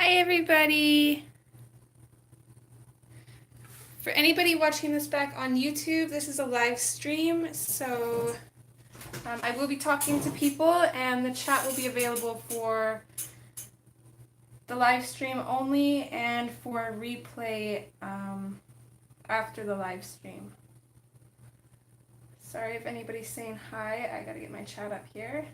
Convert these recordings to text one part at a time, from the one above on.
Hi everybody! For anybody watching this back on YouTube, this is a live stream, so I will be talking to people and the chat will be available for the live stream only and for a replay after the live stream. Sorry if anybody's saying hi, I gotta get my chat up here.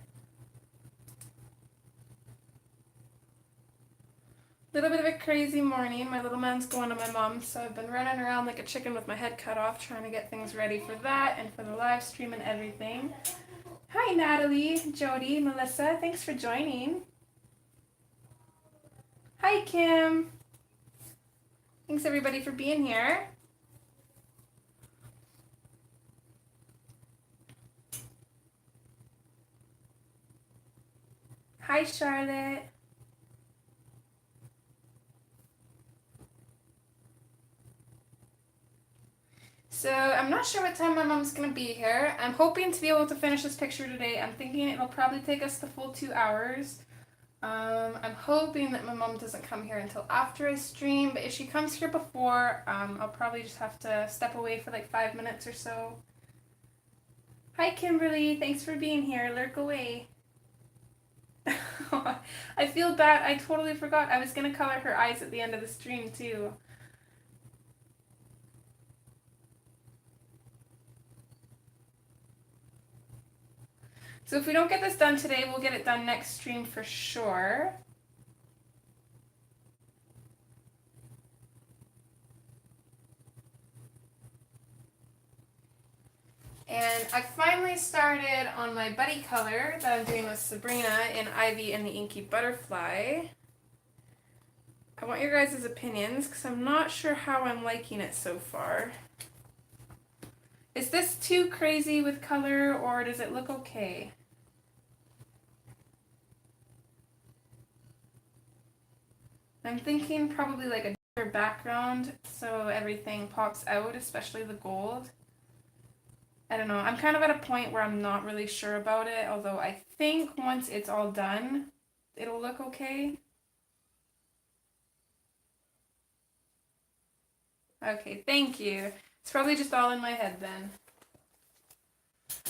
Little bit of a crazy morning. My little man's going to my mom's, so I've been running around like a chicken with my head cut off trying to get things ready for that and for the live stream and everything. Hi Natalie, Jody, Melissa, thanks for joining. Hi Kim. Thanks everybody for being here. Hi Charlotte. So I'm not sure what time my mom's going to be here. I'm hoping to be able to finish this picture today. I'm thinking it'll probably take us the full 2 hours. I'm hoping that my mom doesn't come here until after I stream, but if she comes here before, I'll probably just have to step away for like 5 minutes or so. Hi Kimberly, thanks for being here. Lurk away. I feel bad. I totally forgot. I was going to color her eyes at the end of the stream too. So if we don't get this done today, we'll get it done next stream for sure. And I finally started on my buddy color that I'm doing with Sabrina in Ivy and the Inky Butterfly. I want your guys' opinions because I'm not sure how I'm liking it so far. Is this too crazy with color or does it look okay? I'm thinking probably like a darker background so everything pops out, especially the gold. I don't know. I'm kind of at a point where I'm not really sure about it, although I think once it's all done, it'll look okay. Okay, thank you. It's probably just all in my head then.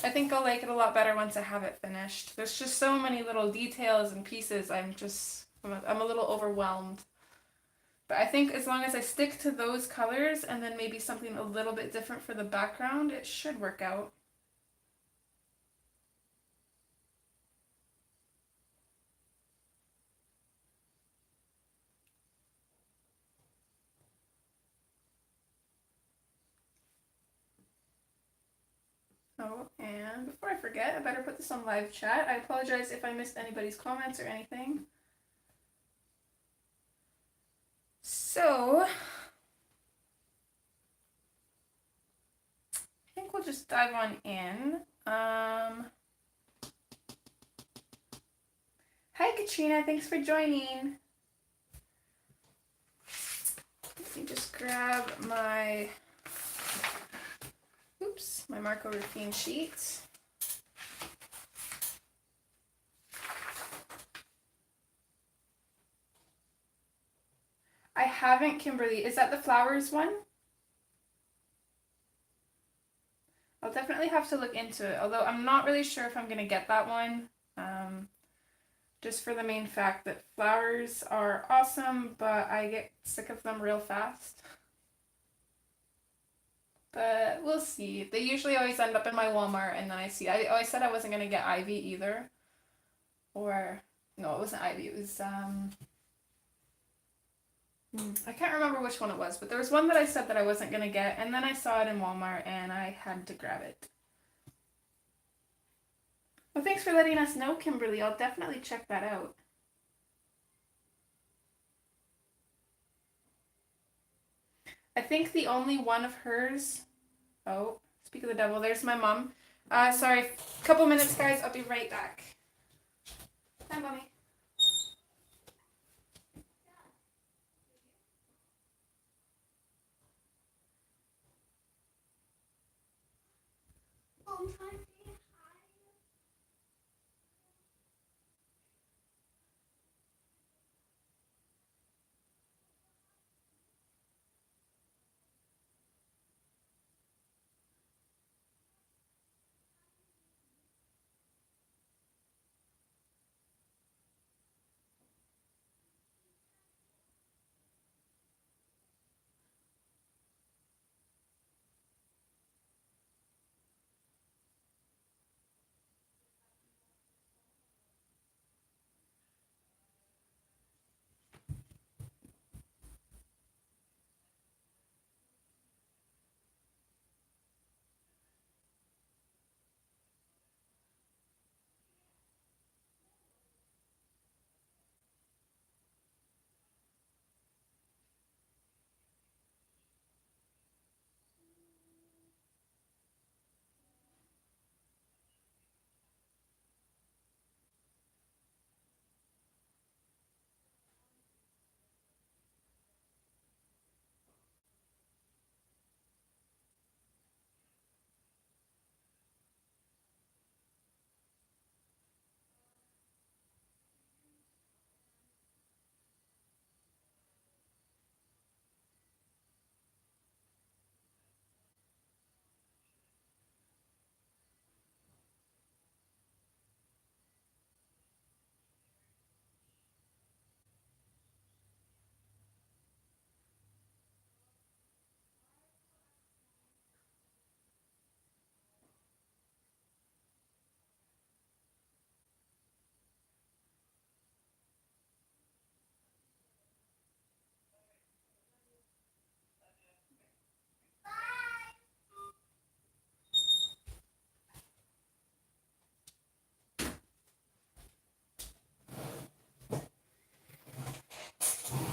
I think I'll like it a lot better once I have it finished. There's just so many little details and pieces, I'm a little overwhelmed. But I think as long as I stick to those colors and then maybe something a little bit different for the background, it should work out. Oh, and before I forget, I better put this on live chat. I apologize if I missed anybody's comments or anything. So, I think we'll just dive on in. Hi Katrina, thanks for joining. Let me just grab my Marco Ruffin sheet. I haven't, Kimberly. Is that the flowers one? I'll definitely have to look into it, although I'm not really sure if I'm going to get that one. Just for the main fact that flowers are awesome, but I get sick of them real fast. But we'll see. They usually always end up in my Walmart, and then I said I wasn't going to get Ivy either. Or, no, it wasn't Ivy. It was, I can't remember which one it was, but there was one that I said that I wasn't going to get, and then I saw it in Walmart, and I had to grab it. Well, thanks for letting us know, Kimberly. I'll definitely check that out. I think the only one of hers... Oh, speak of the devil, there's my mom. Sorry, a couple minutes, guys. I'll be right back. Hi, Mommy.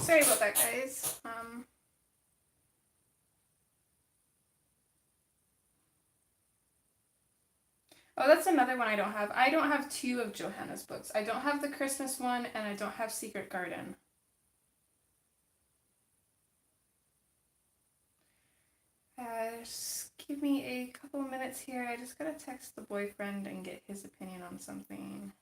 Sorry about that, guys. Oh, that's another one I don't have. I don't have two of Johanna's books. I don't have the Christmas one, and I don't have Secret Garden. Just give me a couple of minutes here. I just gotta text the boyfriend and get his opinion on something.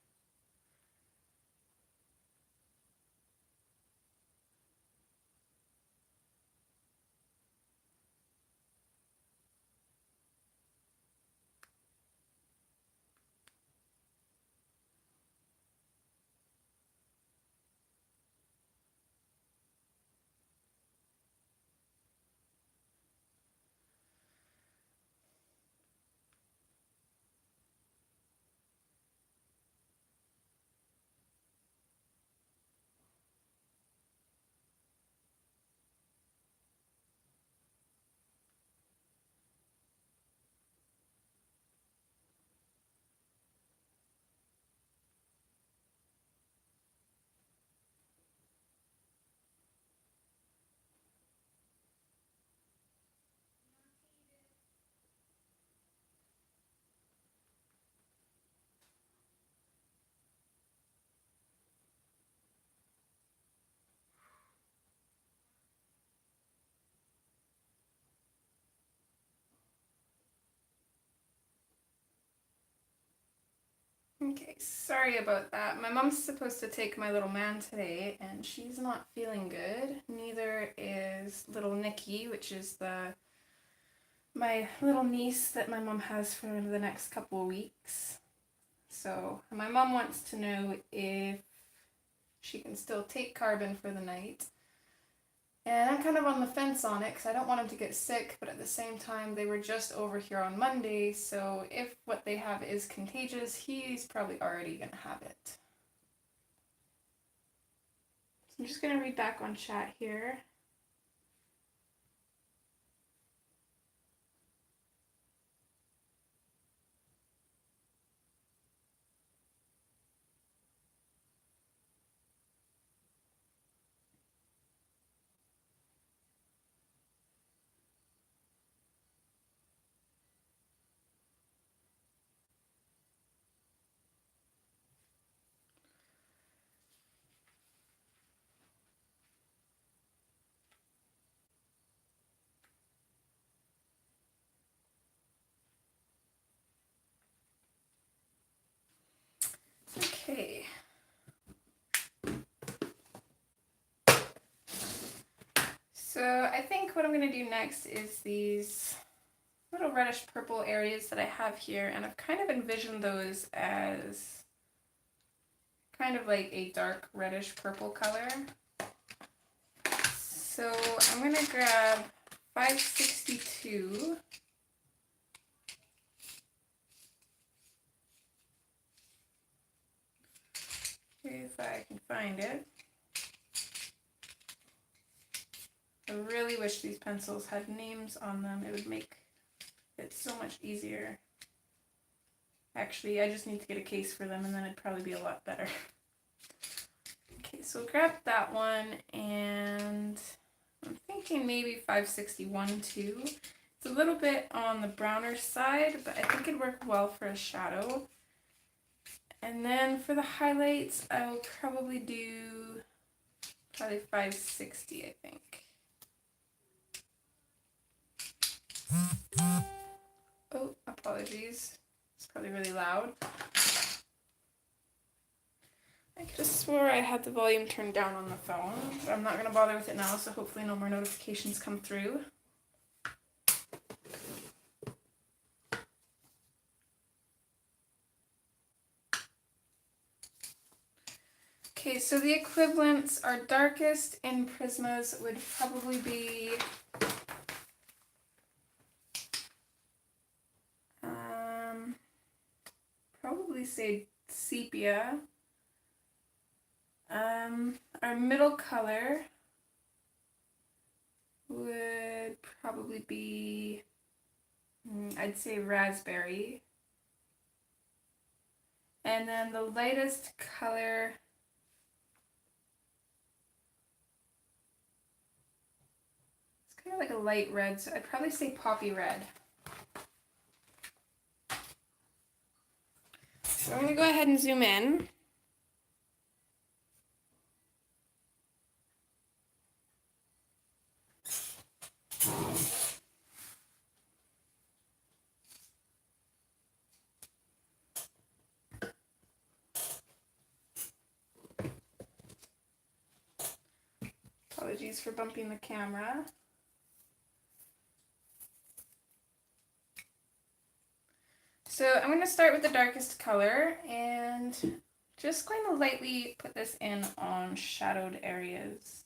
Okay, sorry about that. My mom's supposed to take my little man today, and she's not feeling good. Neither is little Nikki, which is my little niece that my mom has for the next couple of weeks. So my mom wants to know if she can still take Carbon for the night. And I'm kind of on the fence on it because I don't want him to get sick, but at the same time, they were just over here on Monday, so if what they have is contagious, he's probably already going to have it. So I'm just going to read back on chat here. Okay. So I think what I'm going to do next is these little reddish purple areas that I have here, and I've kind of envisioned those as kind of like a dark reddish purple color. So I'm going to grab 562. If I can find it. I really wish these pencils had names on them. It would make it so much easier. Actually, I just need to get a case for them and then it'd probably be a lot better. Okay, so grab that one, and I'm thinking maybe 561 too. It's a little bit on the browner side, but I think it'd work well for a shadow. And then for the highlights, I will probably do probably 560, I think. Oh, apologies. It's probably really loud. I could have swore I had the volume turned down on the phone, but I'm not going to bother with it now, so hopefully no more notifications come through. Okay, so the equivalents, our darkest in Prismas would probably be probably say sepia. Our middle color would probably be, I'd say raspberry. And then the lightest color kind of like a light red, so I'd probably say poppy red. So I'm going to go ahead and zoom in. Apologies for bumping the camera. So I'm going to start with the darkest color and just going to lightly put this in on shadowed areas.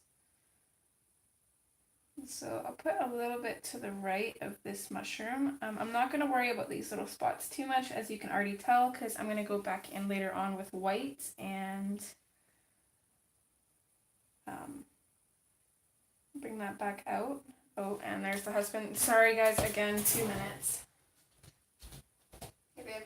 So I'll put a little bit to the right of this mushroom. I'm not going to worry about these little spots too much, as you can already tell, because I'm going to go back in later on with white and bring that back out. Oh, and there's the husband. Sorry guys, again, 2 minutes. Hey babe.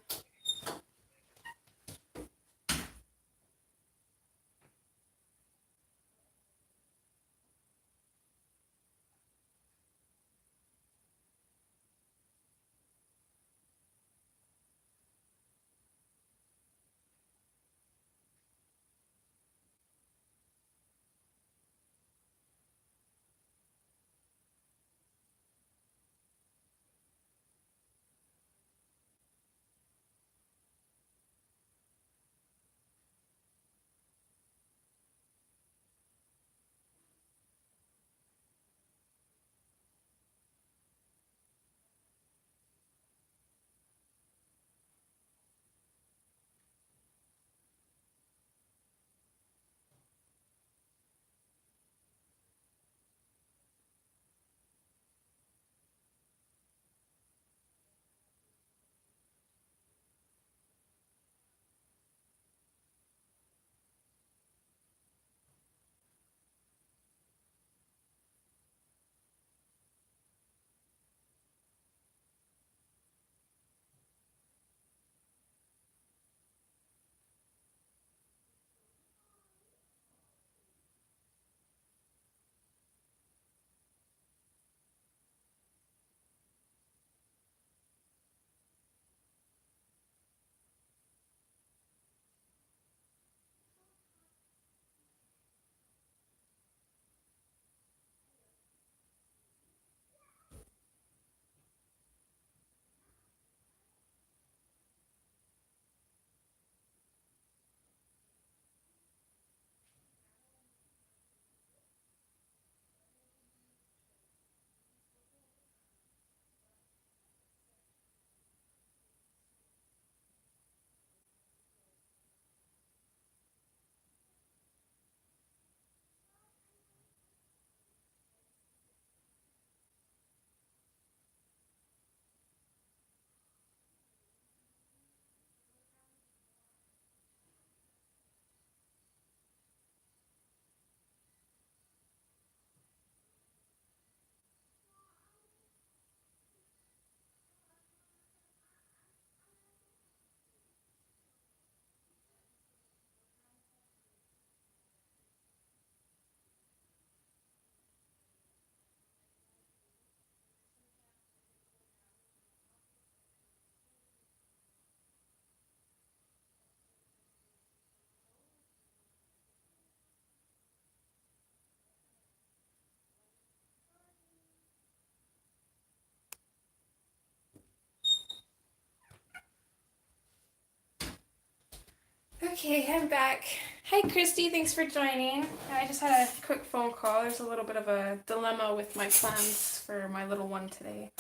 Okay, I'm back. Hi Christy, thanks for joining. I just had a quick phone call. There's a little bit of a dilemma with my plans for my little one today.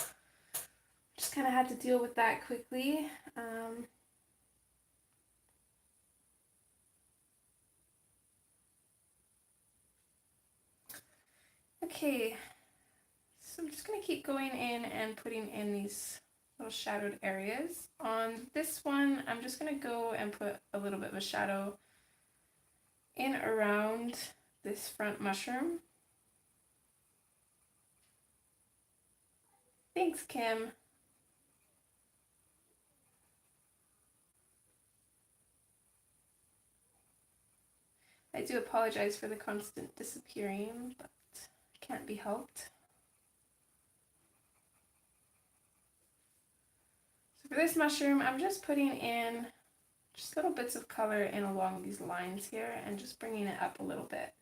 Just kind of had to deal with that quickly. Okay, so I'm just going to keep going in and putting in these little shadowed areas. On this one, I'm just going to go and put a little bit of a shadow in around this front mushroom. Thanks, Kim. I do apologize for the constant disappearing, but it can't be helped. For this mushroom, I'm just putting in just little bits of color in along these lines here and just bringing it up a little bit.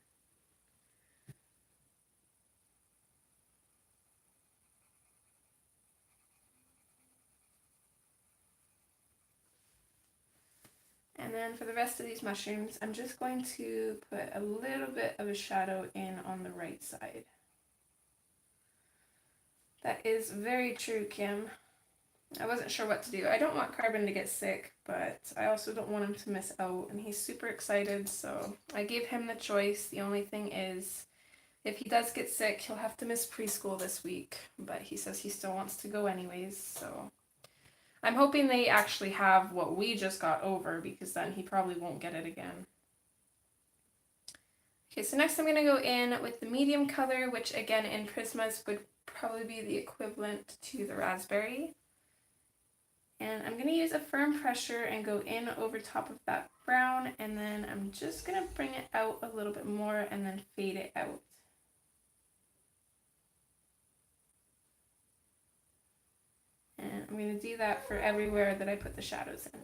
And then for the rest of these mushrooms, I'm just going to put a little bit of a shadow in on the right side. That is very true, Kim. I wasn't sure what to do. I don't want Carbon to get sick, but I also don't want him to miss out, and he's super excited, so I gave him the choice. The only thing is, if he does get sick, he'll have to miss preschool this week, but he says he still wants to go anyways, so I'm hoping they actually have what we just got over, because then he probably won't get it again. Okay, so next I'm going to go in with the medium color, which again in Prismas would probably be the equivalent to the raspberry. And I'm going to use a firm pressure and go in over top of that brown, and then I'm just going to bring it out a little bit more and then fade it out. And I'm going to do that for everywhere that I put the shadows in.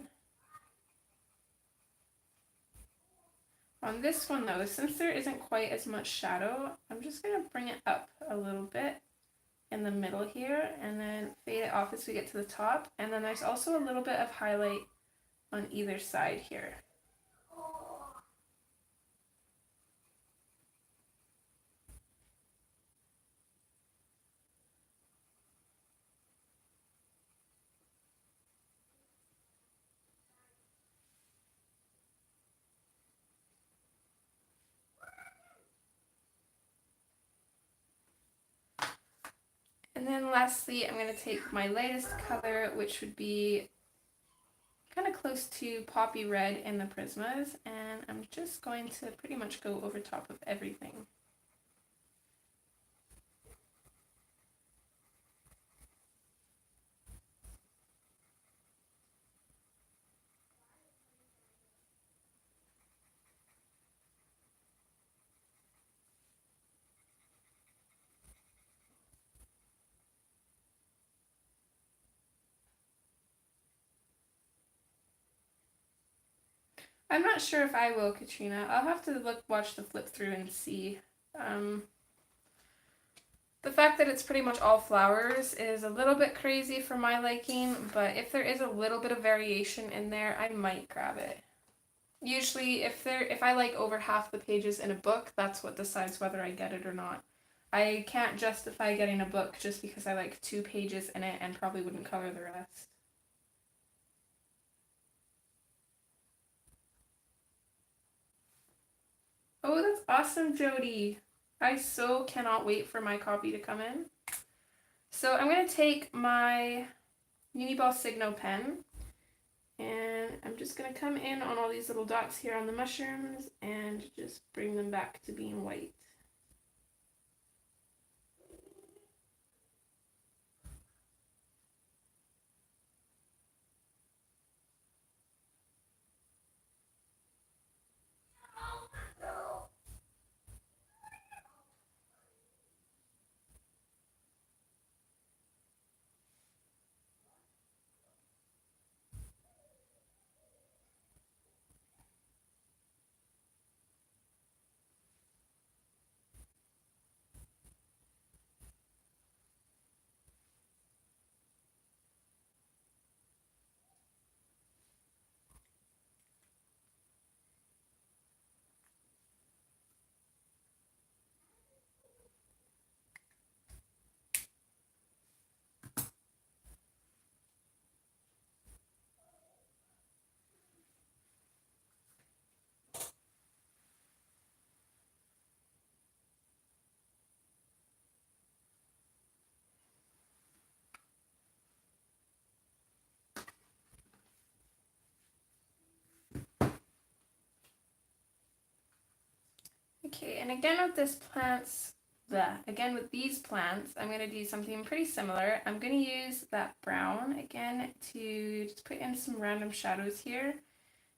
On this one though, since there isn't quite as much shadow, I'm just going to bring it up a little bit in the middle here and then fade it off as we get to the top. And then there's also a little bit of highlight on either side here. And then lastly, I'm going to take my lightest color, which would be kind of close to poppy red in the Prismas, and I'm just going to pretty much go over top of everything. I'm not sure if I will, Katrina. I'll have to watch the flip through and see. The fact that it's pretty much all flowers is a little bit crazy for my liking, but if there is a little bit of variation in there, I might grab it. Usually, if I like over half the pages in a book, that's what decides whether I get it or not. I can't justify getting a book just because I like 2 pages in it and probably wouldn't color the rest. Oh, that's awesome, Jody. I so cannot wait for my copy to come in. So I'm going to take my Uniball Signo pen, and I'm just going to come in on all these little dots here on the mushrooms and just bring them back to being white. Okay, and again with these plants, I'm going to do something pretty similar. I'm going to use that brown again to just put in some random shadows here.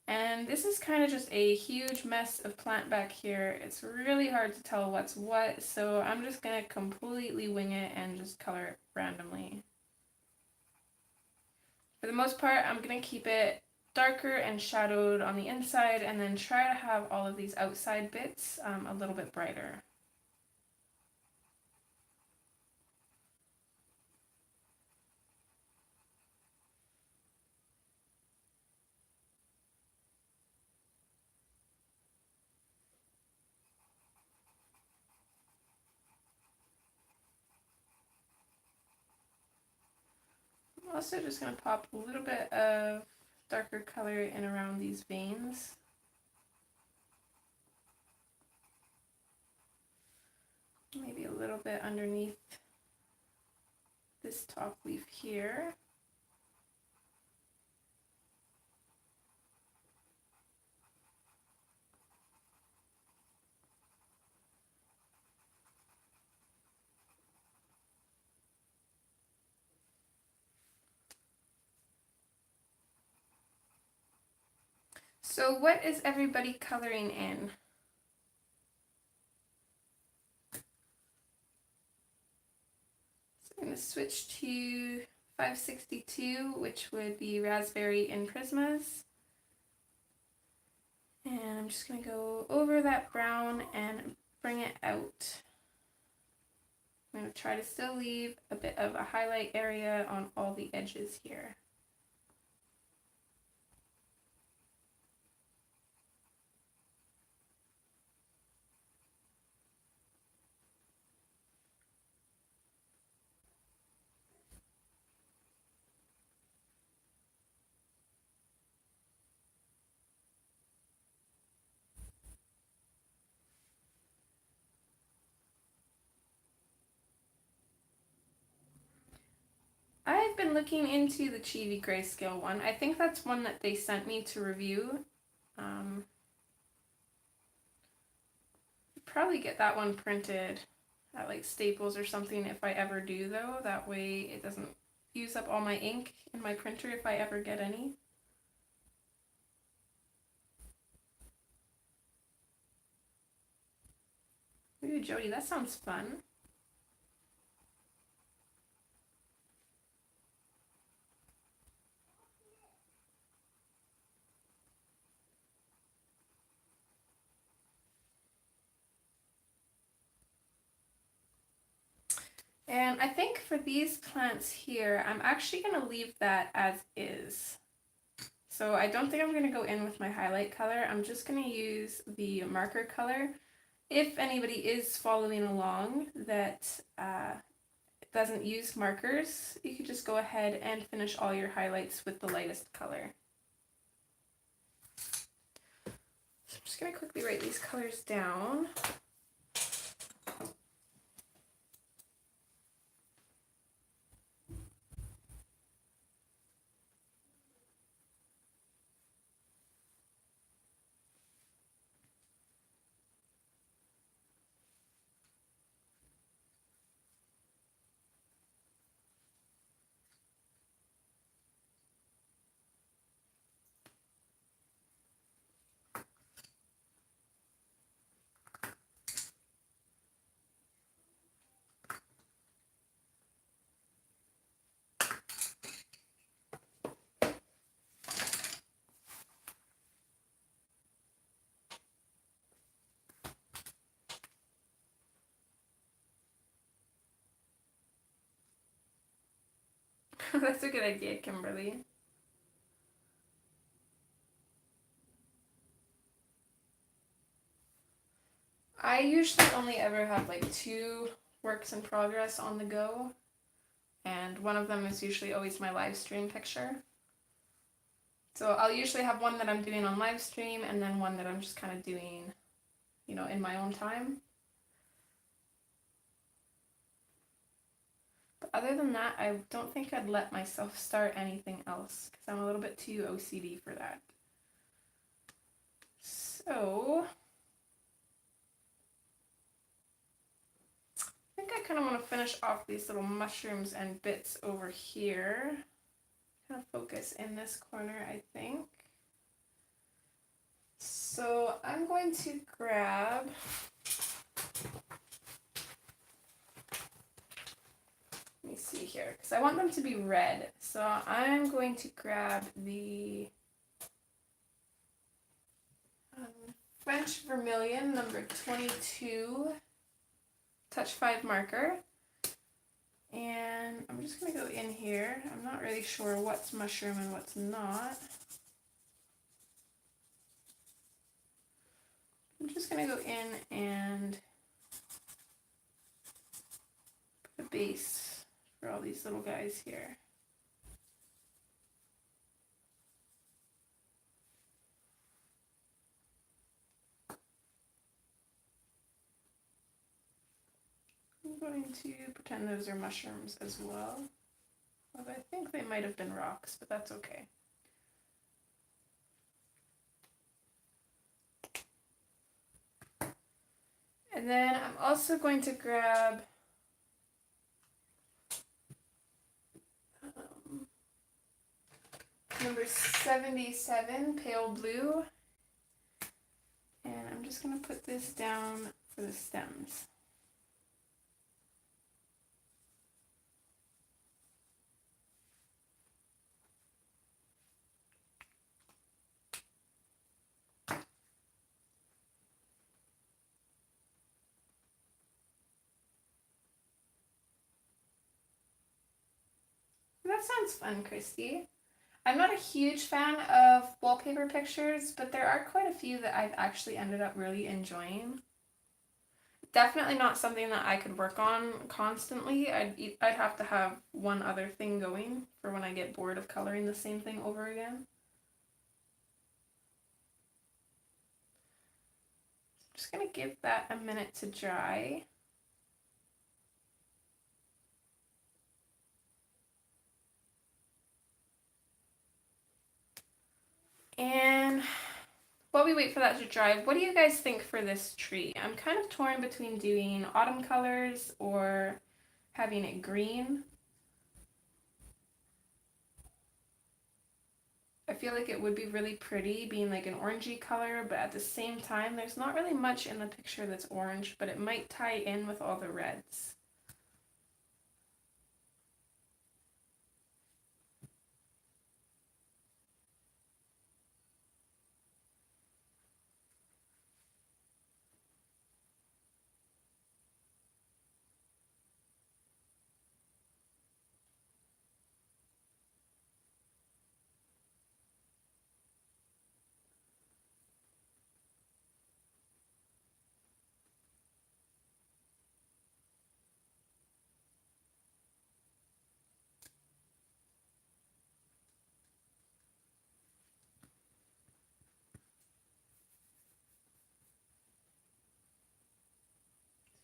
And this is kind of just a huge mess of plant back here. It's really hard to tell what's what, so I'm just going to completely wing it and just color it randomly. For the most part, I'm going to keep it darker and shadowed on the inside, and then try to have all of these outside bits a little bit brighter. I'm also just going to pop a little bit of darker color in around these veins. Maybe a little bit underneath this top leaf here. So what is everybody coloring in? So I'm going to switch to 562, which would be Raspberry in Prismas. And I'm just going to go over that brown and bring it out. I'm going to try to still leave a bit of a highlight area on all the edges here. I've been looking into the Chibi Grayscale one. I think that's one that they sent me to review. Probably get that one printed at like Staples or something if I ever do though. That way it doesn't use up all my ink in my printer if I ever get any. Ooh, Jody, that sounds fun. And I think for these plants here, I'm actually going to leave that as is. So I don't think I'm going to go in with my highlight color. I'm just going to use the marker color. If anybody is following along that doesn't use markers, you could just go ahead and finish all your highlights with the lightest color. So I'm just going to quickly write these colors down. That's a good idea, Kimberly. I usually only ever have like 2 works in progress on the go, and one of them is usually always my live stream picture. So I'll usually have one that I'm doing on live stream and then one that I'm just kind of doing, you know, in my own time. But other than that, I don't think I'd let myself start anything else because I'm a little bit too OCD for that. So I think I kind of want to finish off these little mushrooms and bits over here. Kind of focus in this corner, I think. So I'm going to grab me see here, because I want them to be red. So I'm going to grab the French Vermilion number 22 touch 5 marker. And I'm just going to go in here. I'm not really sure what's mushroom and what's not. I'm just going to go in and put a base for all these little guys here. I'm going to pretend those are mushrooms as well. Although I think they might have been rocks, but that's okay. And then I'm also going to grab number 77, pale blue. And I'm just going to put this down for the stems. That sounds fun, Christy. I'm not a huge fan of wallpaper pictures, but there are quite a few that I've actually ended up really enjoying. Definitely not something that I could work on constantly. I'd have to have one other thing going for when I get bored of coloring the same thing over again. I'm just going to give that a minute to dry. And while we wait for that to dry, what do you guys think for this tree? I'm kind of torn between doing autumn colors or having it green. I feel like it would be really pretty being like an orangey color, but at the same time, there's not really much in the picture that's orange, but it might tie in with all the reds.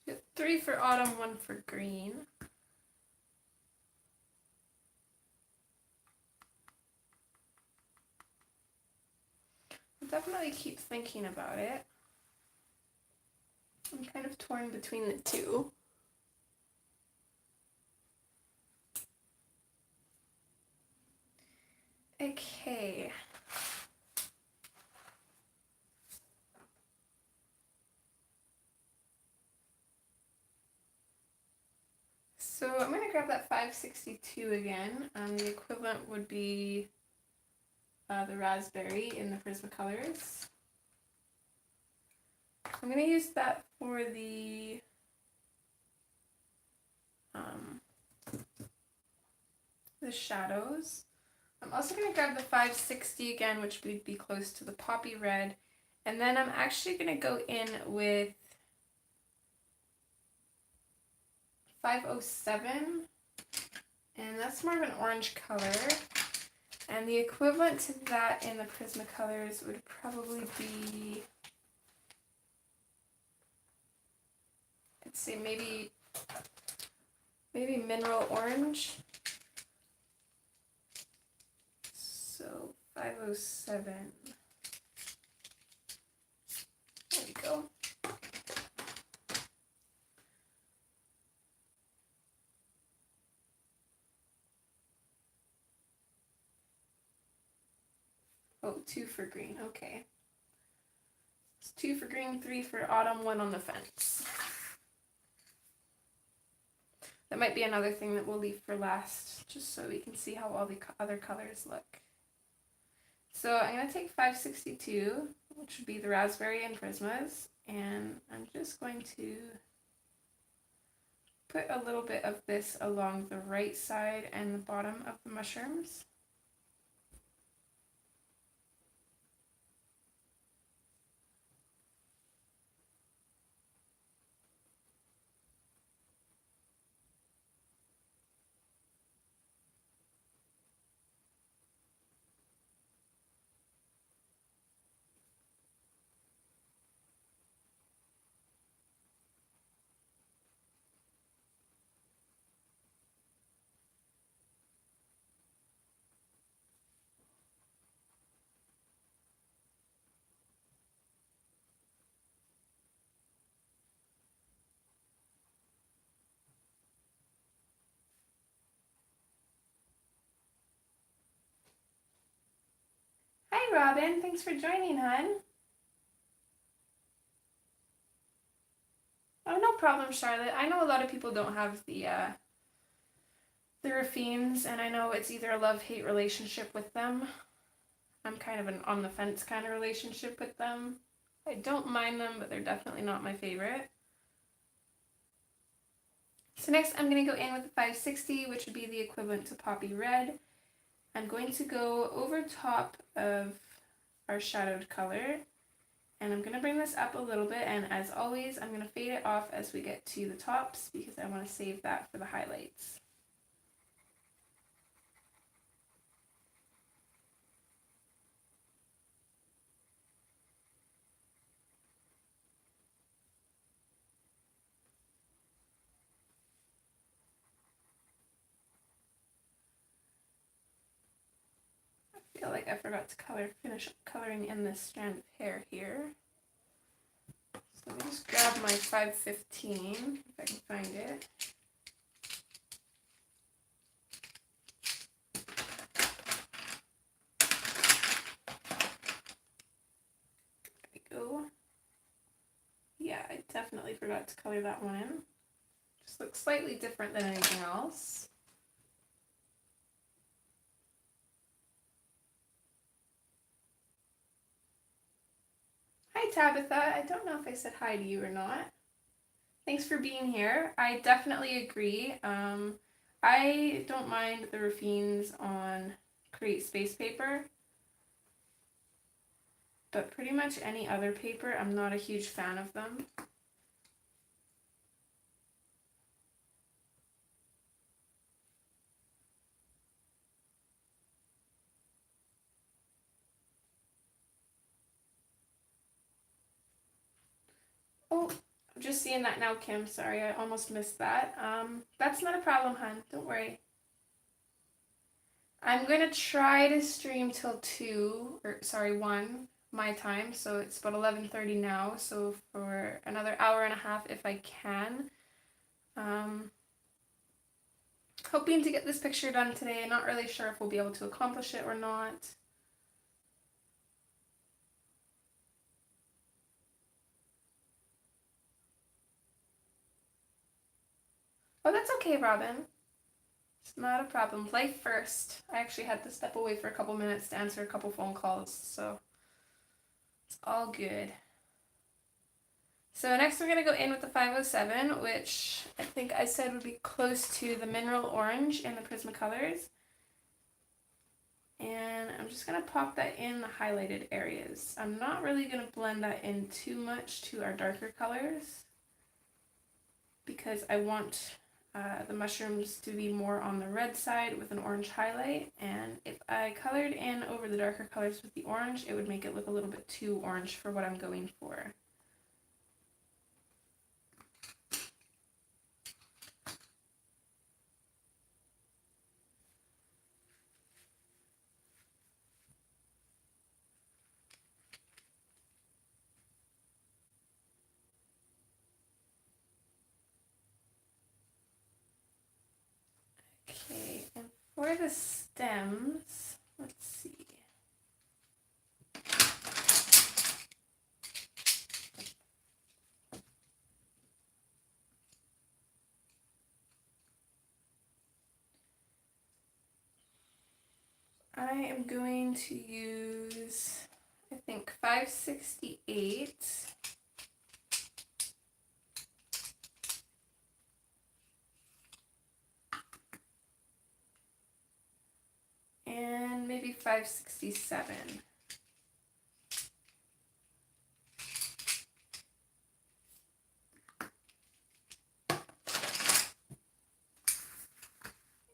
Get 3 for autumn, 1 for green. I'll definitely keep thinking about it. I'm kind of torn between the two. Okay. So I'm going to grab that 562 again. The equivalent would be the raspberry in the Prismacolors. I'm going to use that for the shadows. I'm also going to grab the 560 again, which would be close to the poppy red. And then I'm actually going to go in with 507, and that's more of an orange color. And the equivalent to that in the Prismacolors would probably be, I'd say maybe mineral orange. So 507. There we go. Oh, 2 for green, okay. It's 2 for green, 3 for autumn, 1 on the fence. The might be another thing that we'll leave for last, just so we can see how all the other colors look. So I'm going to take 562, which would be the raspberry and Prismas, and I'm just going to put a little bit of this along the right side and the bottom of the mushrooms. Hi Robin, thanks for joining, hon. Oh, no problem, Charlotte. I know a lot of people don't have the Raffines, and I know it's either a love-hate relationship with them. I'm kind of an on-the-fence kind of relationship with them. I don't mind them, but they're definitely not my favorite. So next I'm going to go in with the 560, which would be the equivalent to Poppy Red. I'm going to go over top of our shadowed color, and I'm going to bring this up a little bit, and as always I'm going to fade it off as we get to the tops because I want to save that for the highlights. I feel like I forgot to finish coloring in this strand of hair here. So let me just grab my 515 if I can find it. There we go. Yeah, I definitely forgot to color that one in. Just looks slightly different than anything else. Hi Tabitha, I don't know if I said hi to you or not. Thanks for being here. I definitely agree. I don't mind the Raffines on Create Space paper, but pretty much any other paper, I'm not a huge fan of them. Oh, I'm just seeing that now, Kim. Sorry, I almost missed that. That's not a problem, hon. Don't worry. I'm going to try to stream till 1 my time, so it's about 11:30 now, so for another hour and a half if I can. Hoping to get this picture done today. Not really sure if we'll be able to accomplish it or not. Oh, that's okay, Robin. It's not a problem. Life first. I actually had to step away for a couple minutes to answer a couple phone calls, so it's all good. So next we're going to go in with the 507, which I think I said would be close to the mineral orange in the Prismacolors. And I'm just going to pop that in the highlighted areas. I'm not really going to blend that in too much to our darker colors because I want the mushrooms to be more on the red side with an orange highlight, and if I colored in over the darker colors with the orange, it would make it look a little bit too orange for what I'm going for. Okay, and for the stems, let's see. am going to use, I think, 568. And maybe 567.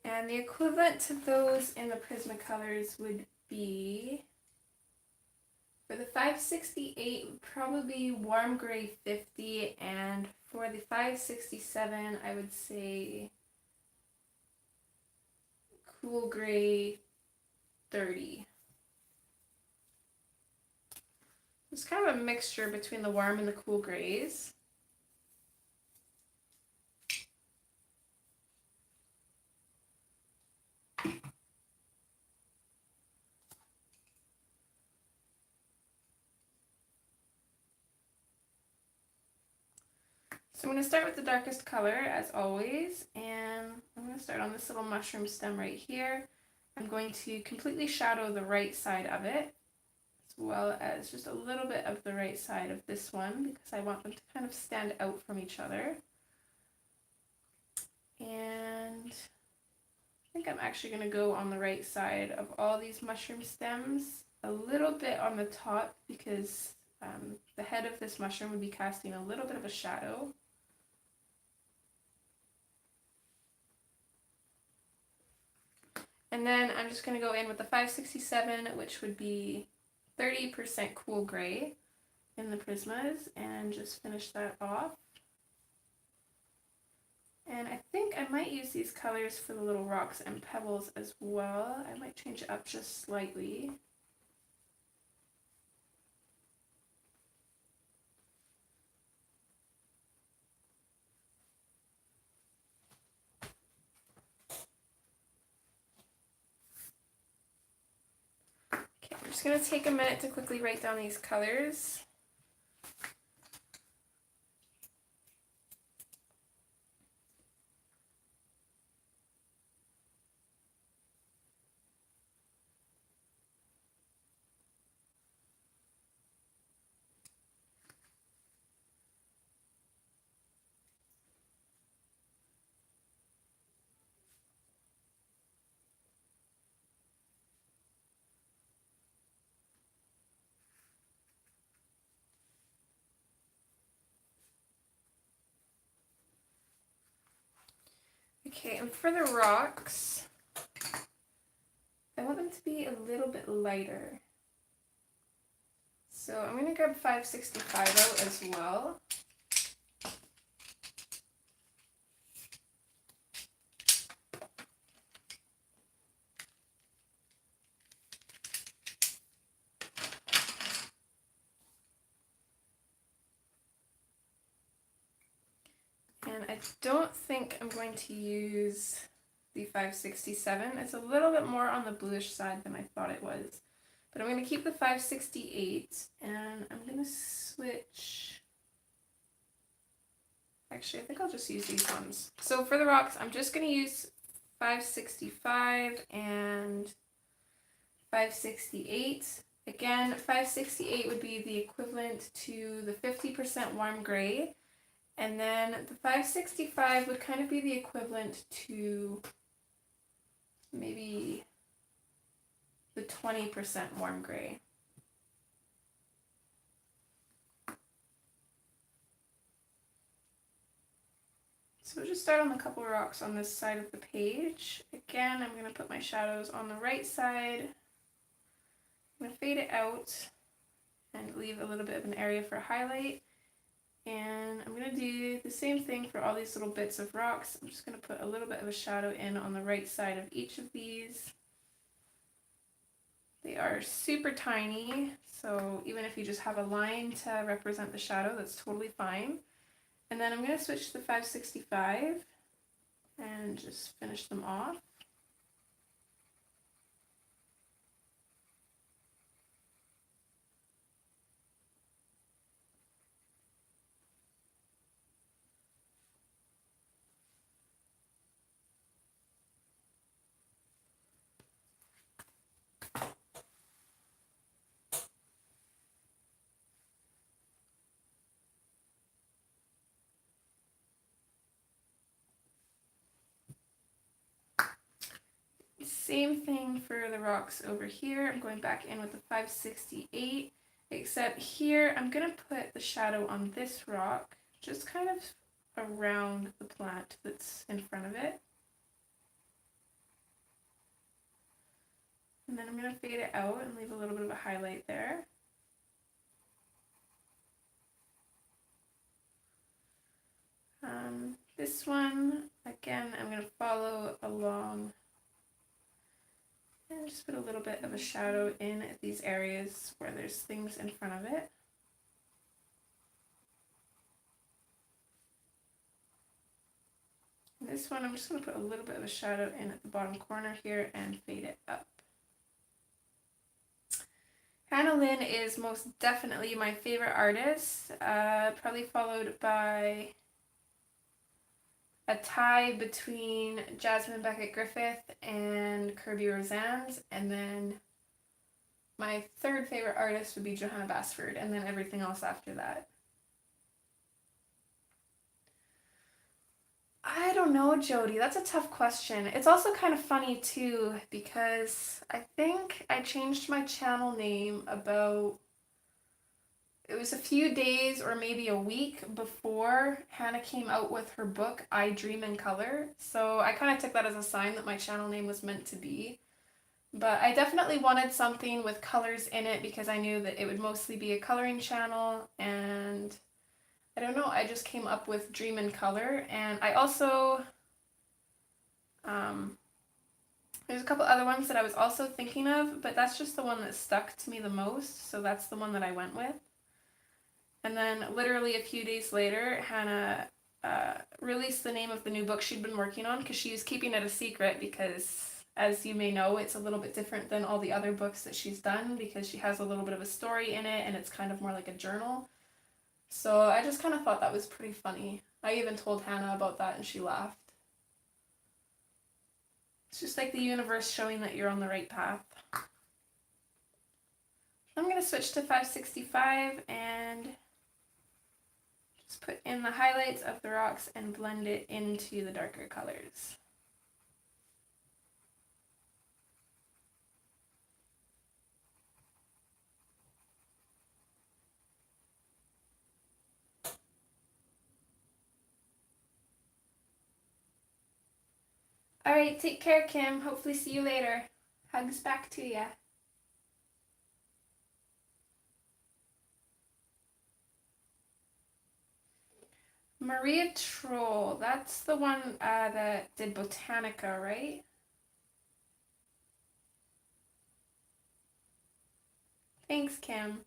And the equivalent to those in the Prismacolors would be, for the 568 would probably be warm gray 50, and for the 567 I would say cool gray 30. It's kind of a mixture between the warm and the cool grays. So I'm going to start with the darkest color, as always, and I'm going to start on this little mushroom stem right here. I'm going to completely shadow the right side of it, as well as just a little bit of the right side of this one, because I want them to kind of stand out from each other. And I think I'm actually going to go on the right side of all these mushroom stems, a little bit on the top, because the head of this mushroom would be casting a little bit of a shadow. And then I'm just going to go in with the 567, which would be 30% cool gray in the Prismas, and just finish that off. And I think I might use these colors for the little rocks and pebbles as well. I might change it up just slightly. Okay, I'm just going to take a minute to quickly write down these colors. Okay, and for the rocks, I want them to be a little bit lighter. So I'm going to grab 565 out as well. And I don't think I'm going to use the 567. It's a little bit more on the bluish side than I thought it was. But I'm going to keep the 568, and I'm going to switch. Actually, I think I'll just use these ones. So for the rocks, I'm just going to use 565 and 568. Again, 568 would be the equivalent to the 50% warm gray. And then the 565 would kind of be the equivalent to maybe the 20% warm gray. So we'll just start on a couple of rocks on this side of the page. Again, I'm going to put my shadows on the right side. I'm going to fade it out and leave a little bit of an area for highlight. And I'm going to do the same thing for all these little bits of rocks. I'm just going to put a little bit of a shadow in on the right side of each of these. They are super tiny, so even if you just have a line to represent the shadow, that's totally fine. And then I'm going to switch to the 565 and just finish them off. Same thing for the rocks over here. I'm going back in with the 568, except here I'm going to put the shadow on this rock, just kind of around the plant that's in front of it. And then I'm going to fade it out and leave a little bit of a highlight there. This one, again, I'm going to follow along and just put a little bit of a shadow in at these areas where there's things in front of it. And this one, I'm just going to put a little bit of a shadow in at the bottom corner here and fade it up. Hannah Lynn is most definitely my favorite artist, probably followed by a tie between Jasmine Beckett Griffith and Kirby Rosannes, and then my third favorite artist would be Johanna Basford, and then everything else after that. I don't know, Jody. That's a tough question. It's also kind of funny too, because I think I changed my channel name about, it was a few days or maybe a week before Hannah came out with her book, I Dream in Color. So I kind of took that as a sign that my channel name was meant to be. But I definitely wanted something with colors in it because I knew that it would mostly be a coloring channel, and I don't know, I just came up with Dream in Color. And I also, there's a couple other ones that I was also thinking of, but that's just the one that stuck to me the most, so that's the one that I went with. And then literally a few days later, Hannah released the name of the new book she'd been working on, because she was keeping it a secret because, as you may know, it's a little bit different than all the other books that she's done because she has a little bit of a story in it and it's kind of more like a journal. So I just kind of thought that was pretty funny. I even told Hannah about that and she laughed. It's just like the universe showing that you're on the right path. I'm going to switch to 565 and just put in the highlights of the rocks and blend it into the darker colors. Alright, take care, Kim. Hopefully see you later. Hugs back to ya. Maria Troll, that's the one that did Botanica, right? Thanks, Kim.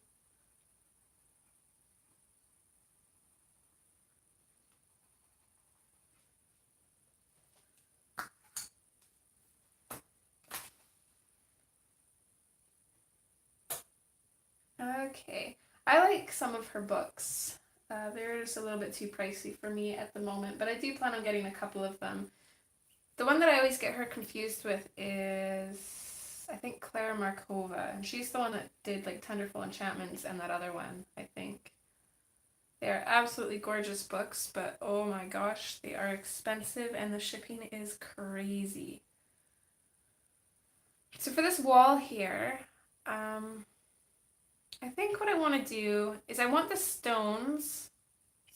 Okay, I like some of her books. They're just a little bit too pricey for me at the moment, but I do plan on getting a couple of them. The one that I always get her confused with is, I think, Clara Markova, and she's the one that did like Tenderful Enchantments and that other one, I think. They are absolutely gorgeous books, but oh my gosh, they are expensive and the shipping is crazy. So for this wall here, I think what I want to do is I want the stones,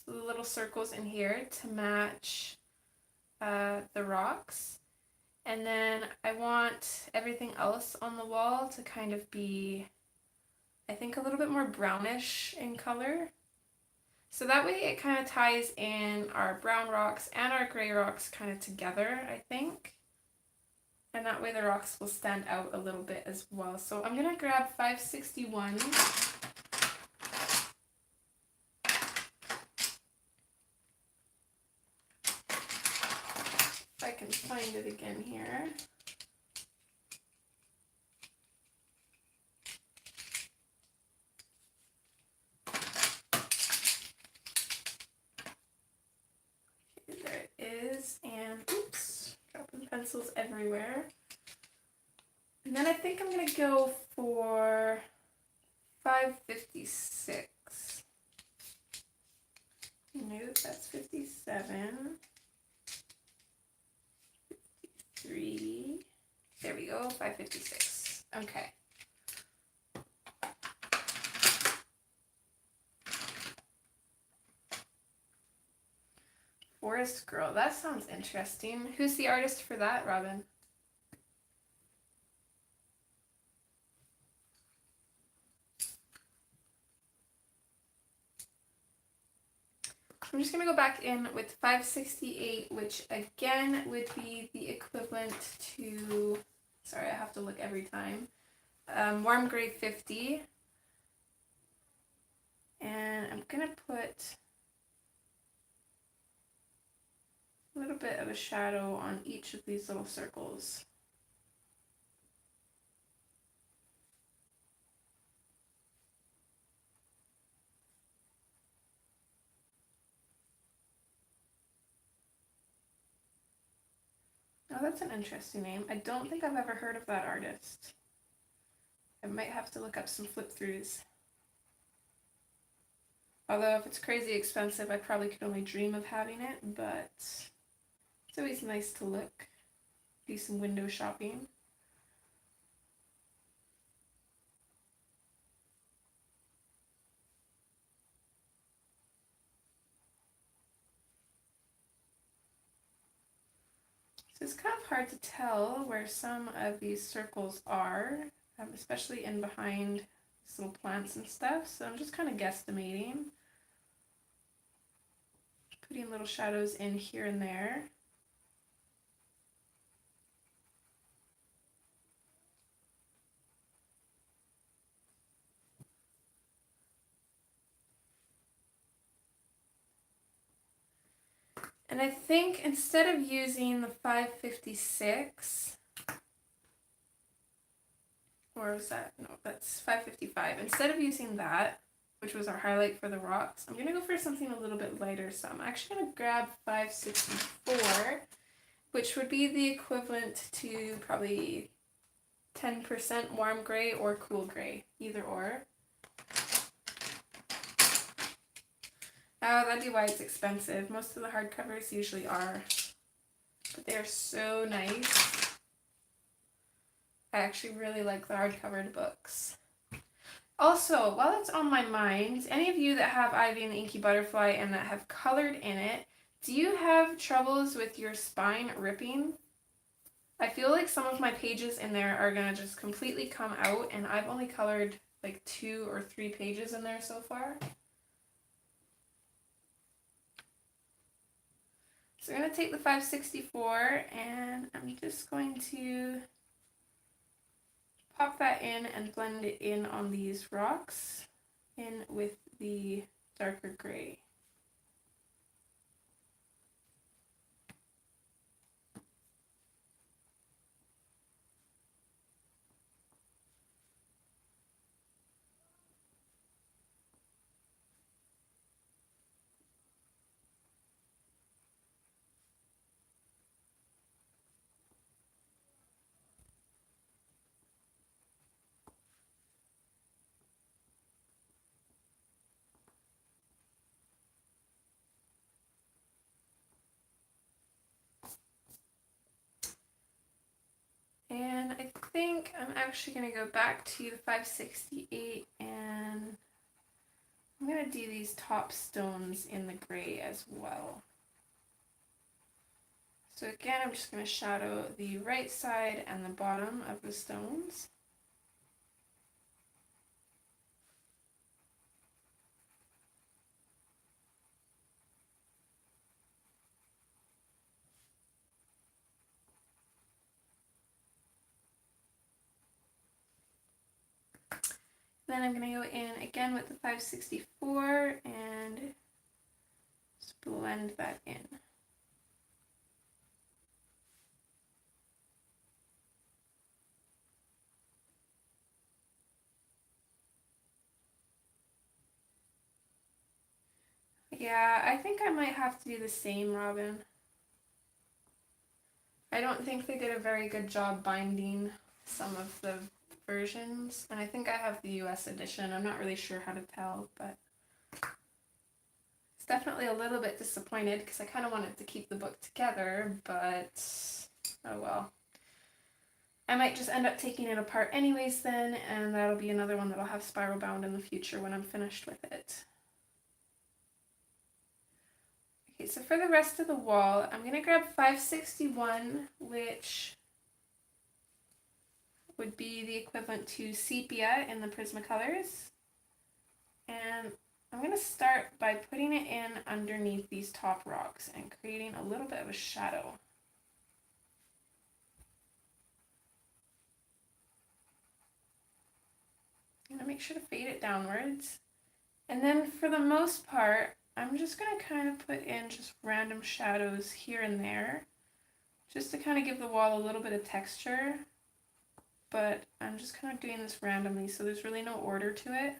so the little circles in here, to match the rocks. And then I want everything else on the wall to kind of be, I think, a little bit more brownish in color. So that way it kind of ties in our brown rocks and our gray rocks kind of together, I think. And that way the rocks will stand out a little bit as well. So I'm going to grab 561. If I can find it again here. Okay, there it is. And oops, dropping pencils everywhere. And then I think I'm going to go for 556. Nope, that's 57. 53. There we go. 556. Okay. Forest Girl. That sounds interesting. Who's the artist for that, Robin? I'm just going to go back in with 568, which again would be the equivalent to, sorry, I have to look every time, Warm Gray 50. And I'm going to put a little bit of a shadow on each of these little circles. Oh, that's an interesting name. I don't think I've ever heard of that artist. I might have to look up some flip-throughs. Although if it's crazy expensive, I probably could only dream of having it, but it's always nice to look, do some window shopping. So it's kind of hard to tell where some of these circles are, especially in behind these little plants and stuff, so I'm just kind of guesstimating. Putting little shadows in here and there. And I think instead of using the 556, or was that, no, that's 555. Instead of using that, which was our highlight for the rocks, I'm going to go for something a little bit lighter. So I'm actually going to grab 564, which would be the equivalent to probably 10% warm gray or cool gray, either or. Oh, that'd be why it's expensive. Most of the hardcovers usually are, but they're so nice. I actually really like the hardcovered books. Also, while it's on my mind, any of you that have Ivy and the Inky Butterfly and that have colored in it, do you have troubles with your spine ripping? I feel like some of my pages in there are going to just completely come out, and I've only colored like 2 or 3 pages in there so far. So I'm going to take the 564 and I'm just going to pop that in and blend it in on these rocks in with the darker gray. And I think I'm actually going to go back to the 568 and I'm going to do these top stones in the gray as well. So again, I'm just going to shadow the right side and the bottom of the stones. Then I'm going to go in again with the 564 and just blend that in. Yeah, I think I might have to do the same, Robin. I don't think they did a very good job binding some of the versions, and I think I have the US edition. I'm not really sure how to tell, but it's definitely a little bit disappointed because I kind of wanted to keep the book together, but oh well. I might just end up taking it apart anyways then, and that'll be another one that I'll have spiral bound in the future when I'm finished with it. Okay, so for the rest of the wall, I'm going to grab 561, which would be the equivalent to sepia in the Prismacolors. And I'm going to start by putting it in underneath these top rocks and creating a little bit of a shadow. I'm going to make sure to fade it downwards. And then for the most part, I'm just going to kind of put in just random shadows here and there, just to kind of give the wall a little bit of texture. But I'm just kind of doing this randomly, so there's really no order to it.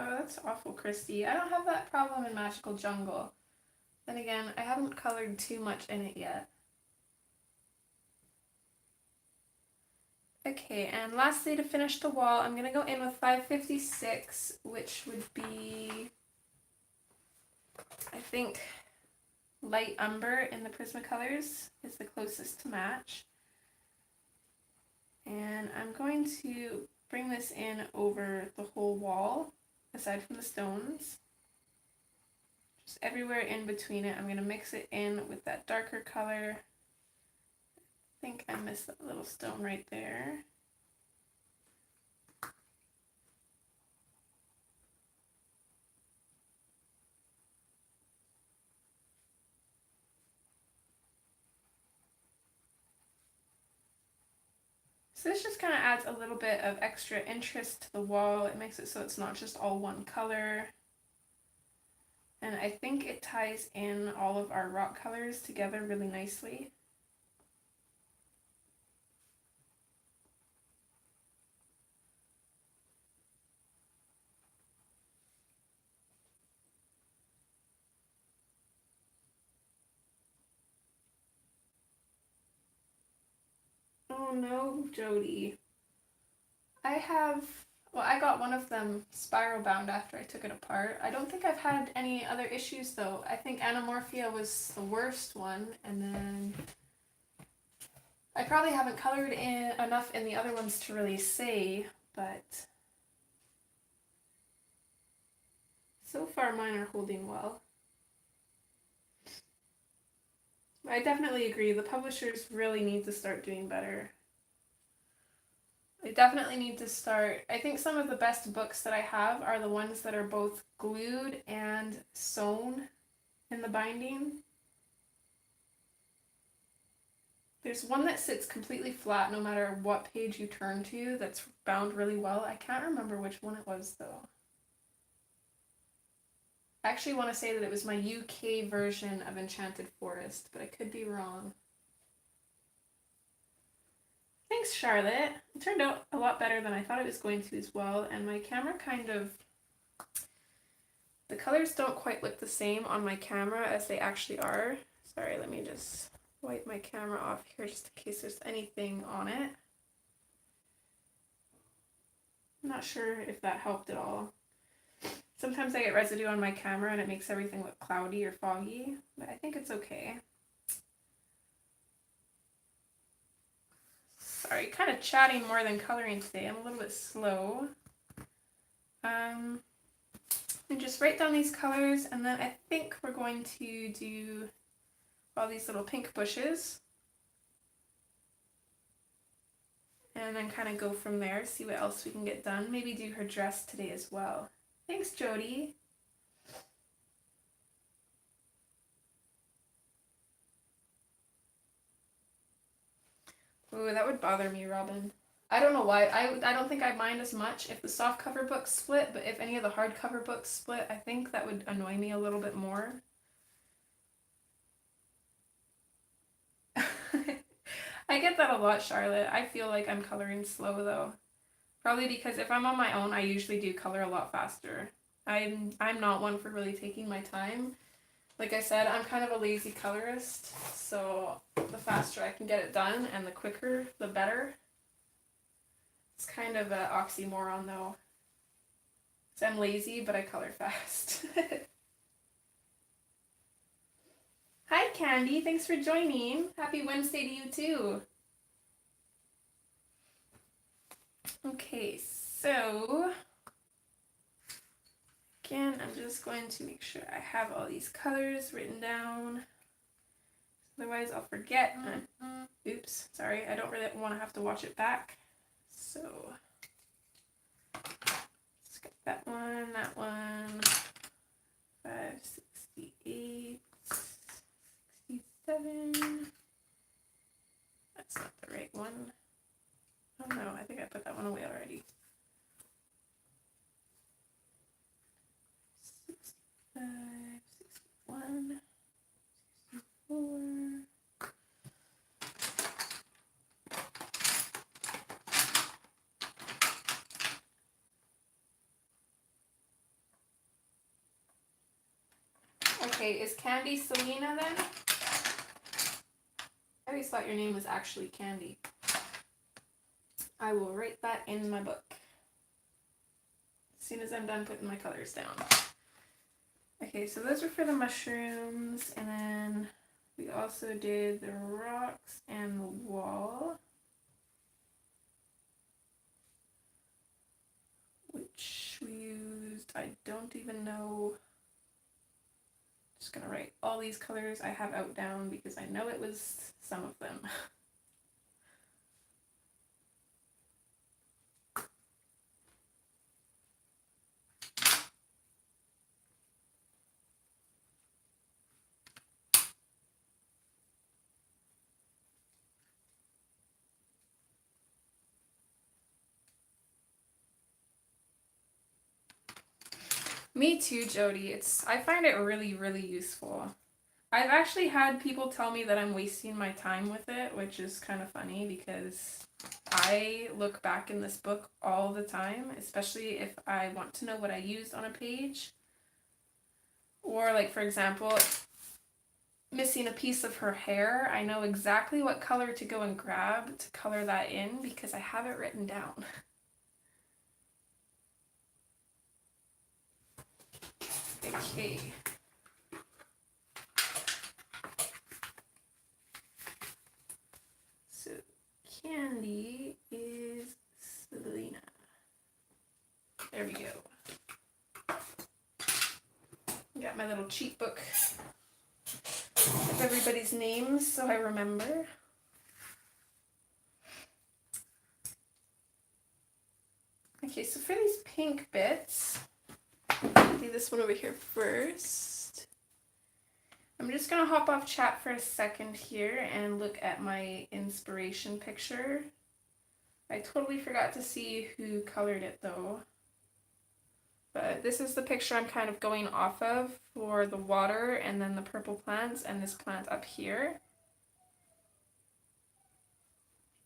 Oh, that's awful, Christy. I don't have that problem in Magical Jungle. Then again, I haven't colored too much in it yet. Okay, and lastly, to finish the wall, I'm going to go in with 556, which would be, I think, light umber in the Prismacolors is the closest to match. And I'm going to bring this in over the whole wall, aside from the stones. Just everywhere in between it, I'm going to mix it in with that darker color. I think I missed that little stone right there. So this just kind of adds a little bit of extra interest to the wall. It makes it so it's not just all one color. And I think it ties in all of our rock colors together really nicely. Oh no, Jody. I got one of them spiral bound after I took it apart. I don't think I've had any other issues though. I think Anamorphia was the worst one, and then I probably haven't colored in enough in the other ones to really say, but so far mine are holding well. I definitely agree, the publishers really need to start doing better. They definitely need to start. I think some of the best books that I have are the ones that are both glued and sewn in the binding. There's one that sits completely flat no matter what page you turn to that's bound really well. I can't remember which one it was though. I actually want to say that it was my UK version of Enchanted Forest, but I could be wrong. Thanks, Charlotte. It turned out a lot better than I thought it was going to as well, and my camera the colors don't quite look the same on my camera as they actually are. Sorry, let me just wipe my camera off here just in case there's anything on it. I'm not sure if that helped at all. Sometimes I get residue on my camera and it makes everything look cloudy or foggy, but I think it's okay. Sorry, kind of chatting more than coloring today. I'm a little bit slow. And just write down these colors, and then I think we're going to do all these little pink bushes. And then kind of go from there, see what else we can get done. Maybe do her dress today as well. Thanks, Jody. Ooh, that would bother me, Robin. I don't know why. I don't think I mind as much if the softcover books split, but if any of the hardcover books split, I think that would annoy me a little bit more. I get that a lot, Charlotte. I feel like I'm coloring slow though. Probably because if I'm on my own, I usually do color a lot faster. I'm not one for really taking my time. Like I said, I'm kind of a lazy colorist, so the faster I can get it done and the quicker, the better. It's kind of an oxymoron though. So I'm lazy, but I color fast. Hi Candy, thanks for joining. Happy Wednesday to you too. Okay, so again, I'm just going to make sure I have all these colors written down. Otherwise I'll forget. Oops, sorry, I don't really want to have to watch it back. So let's get that one, 568, 67. That's not the right one. Oh no, I think I put that one away already. 65, 61, 64. Okay, is Candy Selena then? I always thought your name was actually Candy. I will write that in my book as soon as I'm done putting my colors down. Okay, so those are for the mushrooms, and then we also did the rocks and the wall, which we used, I don't even know. Just gonna write all these colors I have out down because I know it was some of them. Me too, Jody. I find it really, really useful. I've actually had people tell me that I'm wasting my time with it, which is kind of funny because I look back in this book all the time, especially if I want to know what I used on a page. Or like, for example, missing a piece of her hair, I know exactly what color to go and grab to color that in because I have it written down. Okay. So Candy is Selena. There we go. Got my little cheat book with everybody's names so I remember. Okay, so for these pink bits, I'll do this one over here first. I'm just going to hop off chat for a second here and look at my inspiration picture. I totally forgot to see who colored it though. But this is the picture I'm kind of going off of for the water and then the purple plants and this plant up here.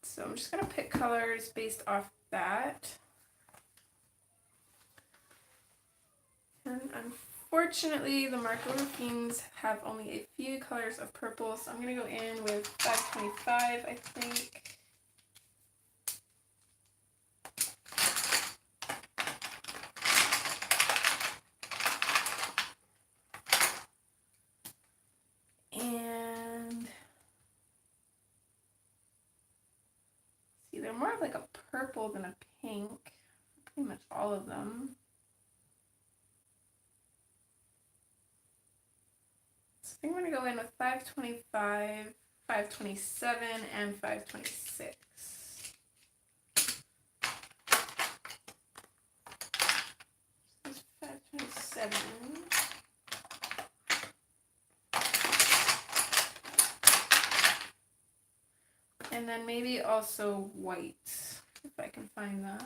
So I'm just going to pick colors based off that. And unfortunately, the Marker Fiends have only a few colors of purple, so I'm going to go in with 525, I think. And see, they're more of like a purple than a pink, pretty much all of them. So I think I'm going to go in with 525, 527, and 526. This is 527. And then maybe also white, if I can find that.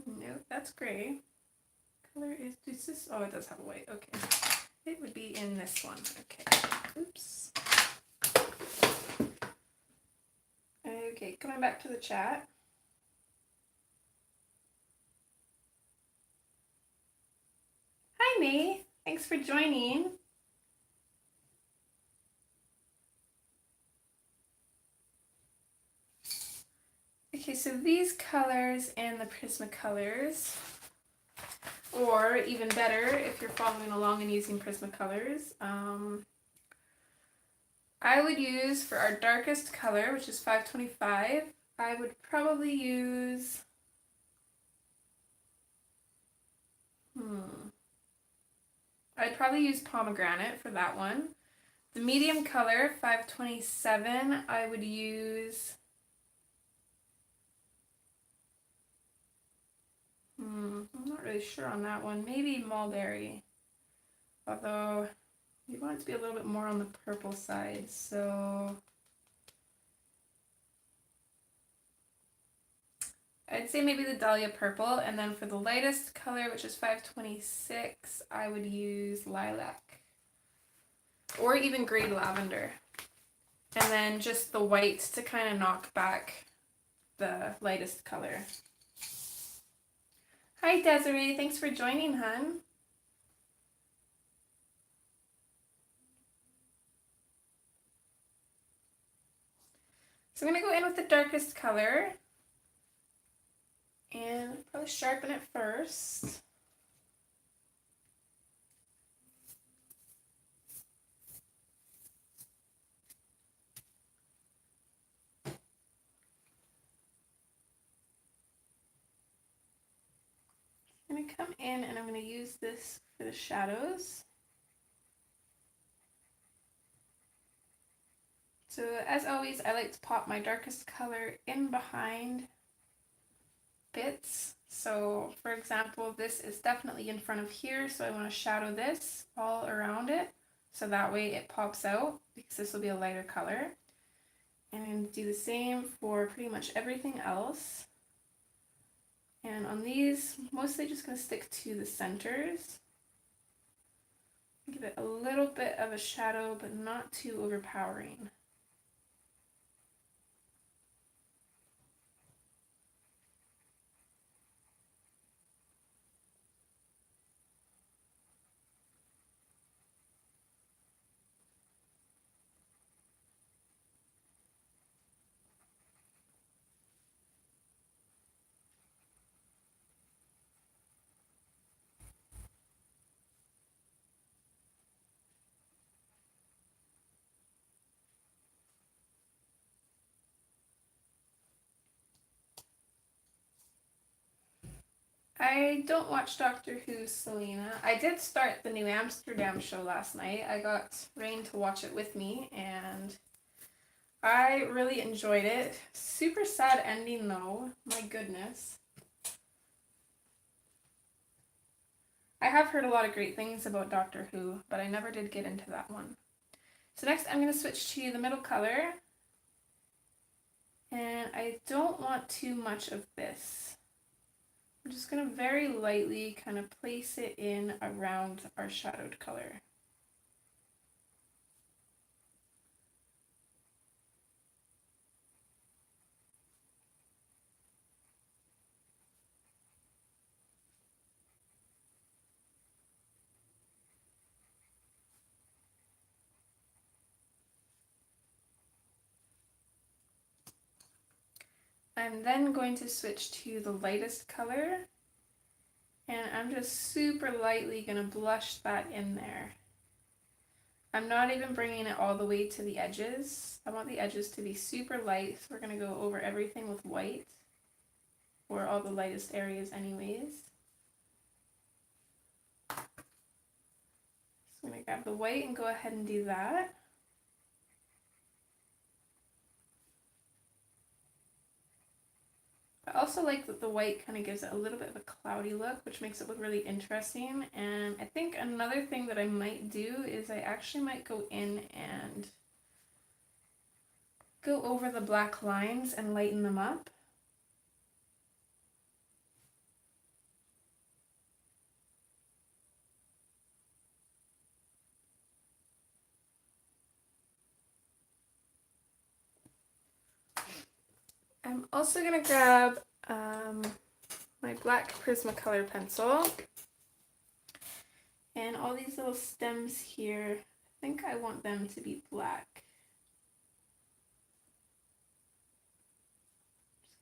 Nope, that's gray. Color is this? Oh, it does have a white. Okay. It would be in this one. Okay. Oops. Okay, coming back to the chat. thanks for joining. Okay, so these colors and the Prismacolors, or even better, if you're following along and using Prismacolors, I would use for our darkest color, which is 525, I would probably use, I'd probably use pomegranate for that one. The medium color, 527, I would use, I'm not really sure on that one, maybe mulberry, although you want it to be a little bit more on the purple side, so I'd say maybe the Dahlia purple, and then for the lightest color, which is 526, I would use lilac, or even grey lavender, and then just the white to kind of knock back the lightest color. Hi Desiree, thanks for joining, hun. So I'm going to go in with the darkest color and probably sharpen it first. I'm going to come in and I'm going to use this for the shadows. So as always, I like to pop my darkest color in behind bits. So for example, this is definitely in front of here, so I want to shadow this all around it, so that way it pops out, because this will be a lighter color. And do the same for pretty much everything else. And on these, mostly just going to stick to the centers. Give it a little bit of a shadow, but not too overpowering. I don't watch Doctor Who, Selena. I did start the new Amsterdam show last night. I got Rain to watch it with me, and I really enjoyed it. Super sad ending though, my goodness. I have heard a lot of great things about Doctor Who, but I never did get into that one. So next I'm going to switch to the middle color, and I don't want too much of this. I'm just going to very lightly kind of place it in around our shadowed color. I'm then going to switch to the lightest color, and I'm just super lightly going to blush that in there. I'm not even bringing it all the way to the edges. I want the edges to be super light, so we're going to go over everything with white, or all the lightest areas anyways. So I'm going to grab the white and go ahead and do that. I also like that the white kind of gives it a little bit of a cloudy look, which makes it look really interesting. And I think another thing that I might do is I actually might go in and go over the black lines and lighten them up. I'm also going to grab my black Prismacolor pencil, And all these little stems here, I think I want them to be black.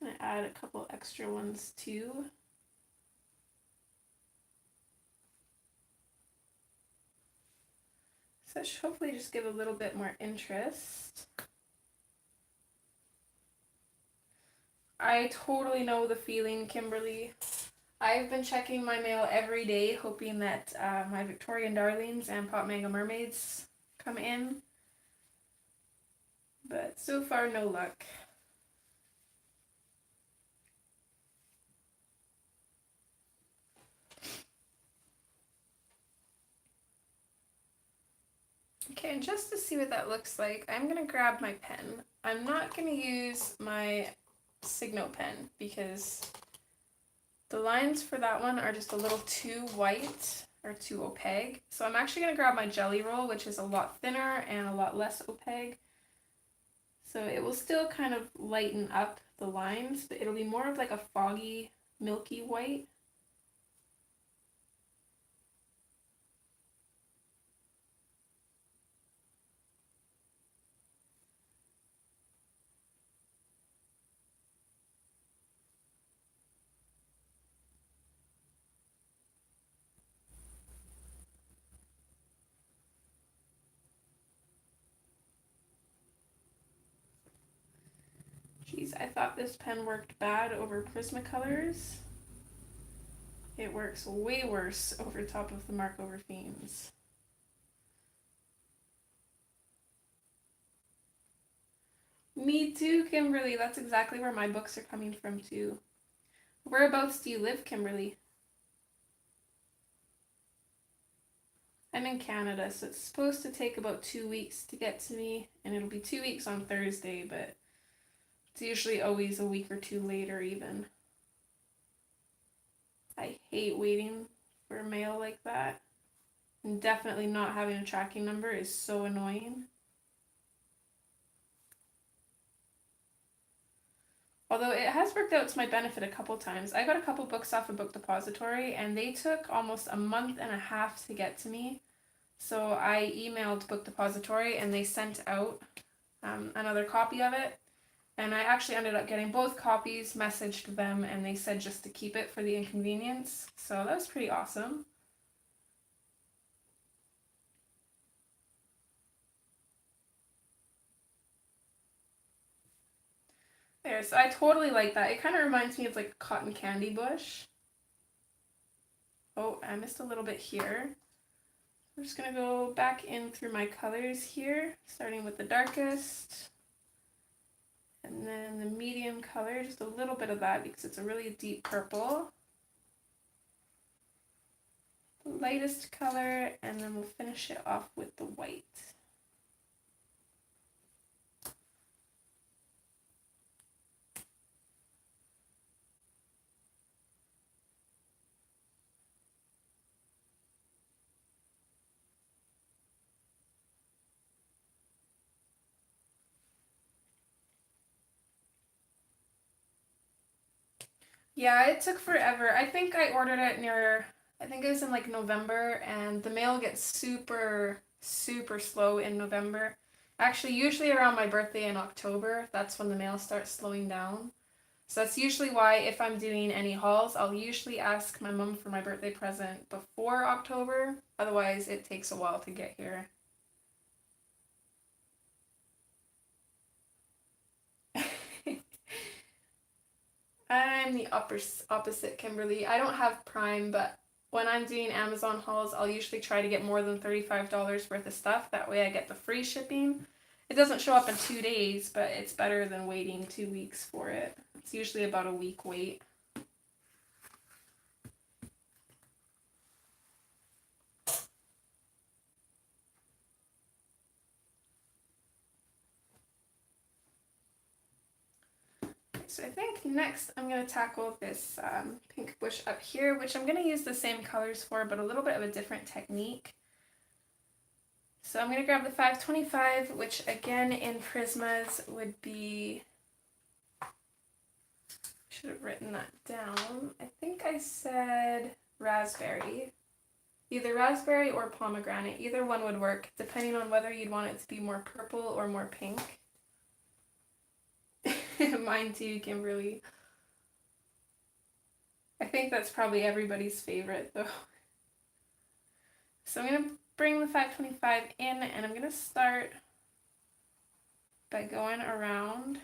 Just gonna add a couple extra ones too. So that should hopefully just give a little bit more interest. I totally know the feeling, Kimberly. I've been checking my mail every day, hoping that my Victorian Darlings and Pop Manga Mermaids come in. But so far, no luck. Okay, and just to see what that looks like, I'm going to grab my pen. I'm not going to use my Signo pen because the lines for that one are just a little too white or too opaque. So I'm actually going to grab my Jelly Roll, which is a lot thinner and a lot less opaque. So it will still kind of lighten up the lines, but it'll be more of like a foggy, milky white. Geez, I thought this pen worked bad over Prismacolors. It works way worse over top of the Mark over Themes. Me too, Kimberly. That's exactly where my books are coming from too. Whereabouts do you live, Kimberly? I'm in Canada, so it's supposed to take about 2 weeks to get to me, and it'll be 2 weeks on Thursday, but it's usually always a week or two later even. I hate waiting for mail like that. And definitely not having a tracking number is so annoying. Although it has worked out to my benefit a couple times. I got a couple books off a book depository and they took almost a month and a half to get to me. So I emailed Book Depository and they sent out another copy of it. And I actually ended up getting both copies, messaged them, and they said just to keep it for the inconvenience. So that was pretty awesome. There, so I totally like that. It kind of reminds me of like a cotton candy bush. Oh, I missed a little bit here. I'm just going to go back in through my colors here, starting with the darkest. And then the medium color, just a little bit of that because it's a really deep purple. The lightest color, and then we'll finish it off with the white. Yeah, it took forever. I think I ordered it I think it was in like November, and the mail gets super, super slow in November. Actually, usually around my birthday in October, that's when the mail starts slowing down. So that's usually why if I'm doing any hauls, I'll usually ask my mom for my birthday present before October. Otherwise, it takes a while to get here. I'm the opposite, Kimberly. I don't have Prime, but when I'm doing Amazon hauls, I'll usually try to get more than $35 worth of stuff. That way I get the free shipping. It doesn't show up in 2 days, but it's better than waiting 2 weeks for it. It's usually about a week wait. So I think next I'm going to tackle this pink bush up here, which I'm going to use the same colors for, but a little bit of a different technique. So I'm going to grab the 525, which again in Prismas would be, should have written that down. I think I said raspberry. Either raspberry or pomegranate. Either one would work, depending on whether you'd want it to be more purple or more pink. Mine too, Kimberly. I think that's probably everybody's favorite though. So I'm going to bring the 525 in, and I'm going to start by going around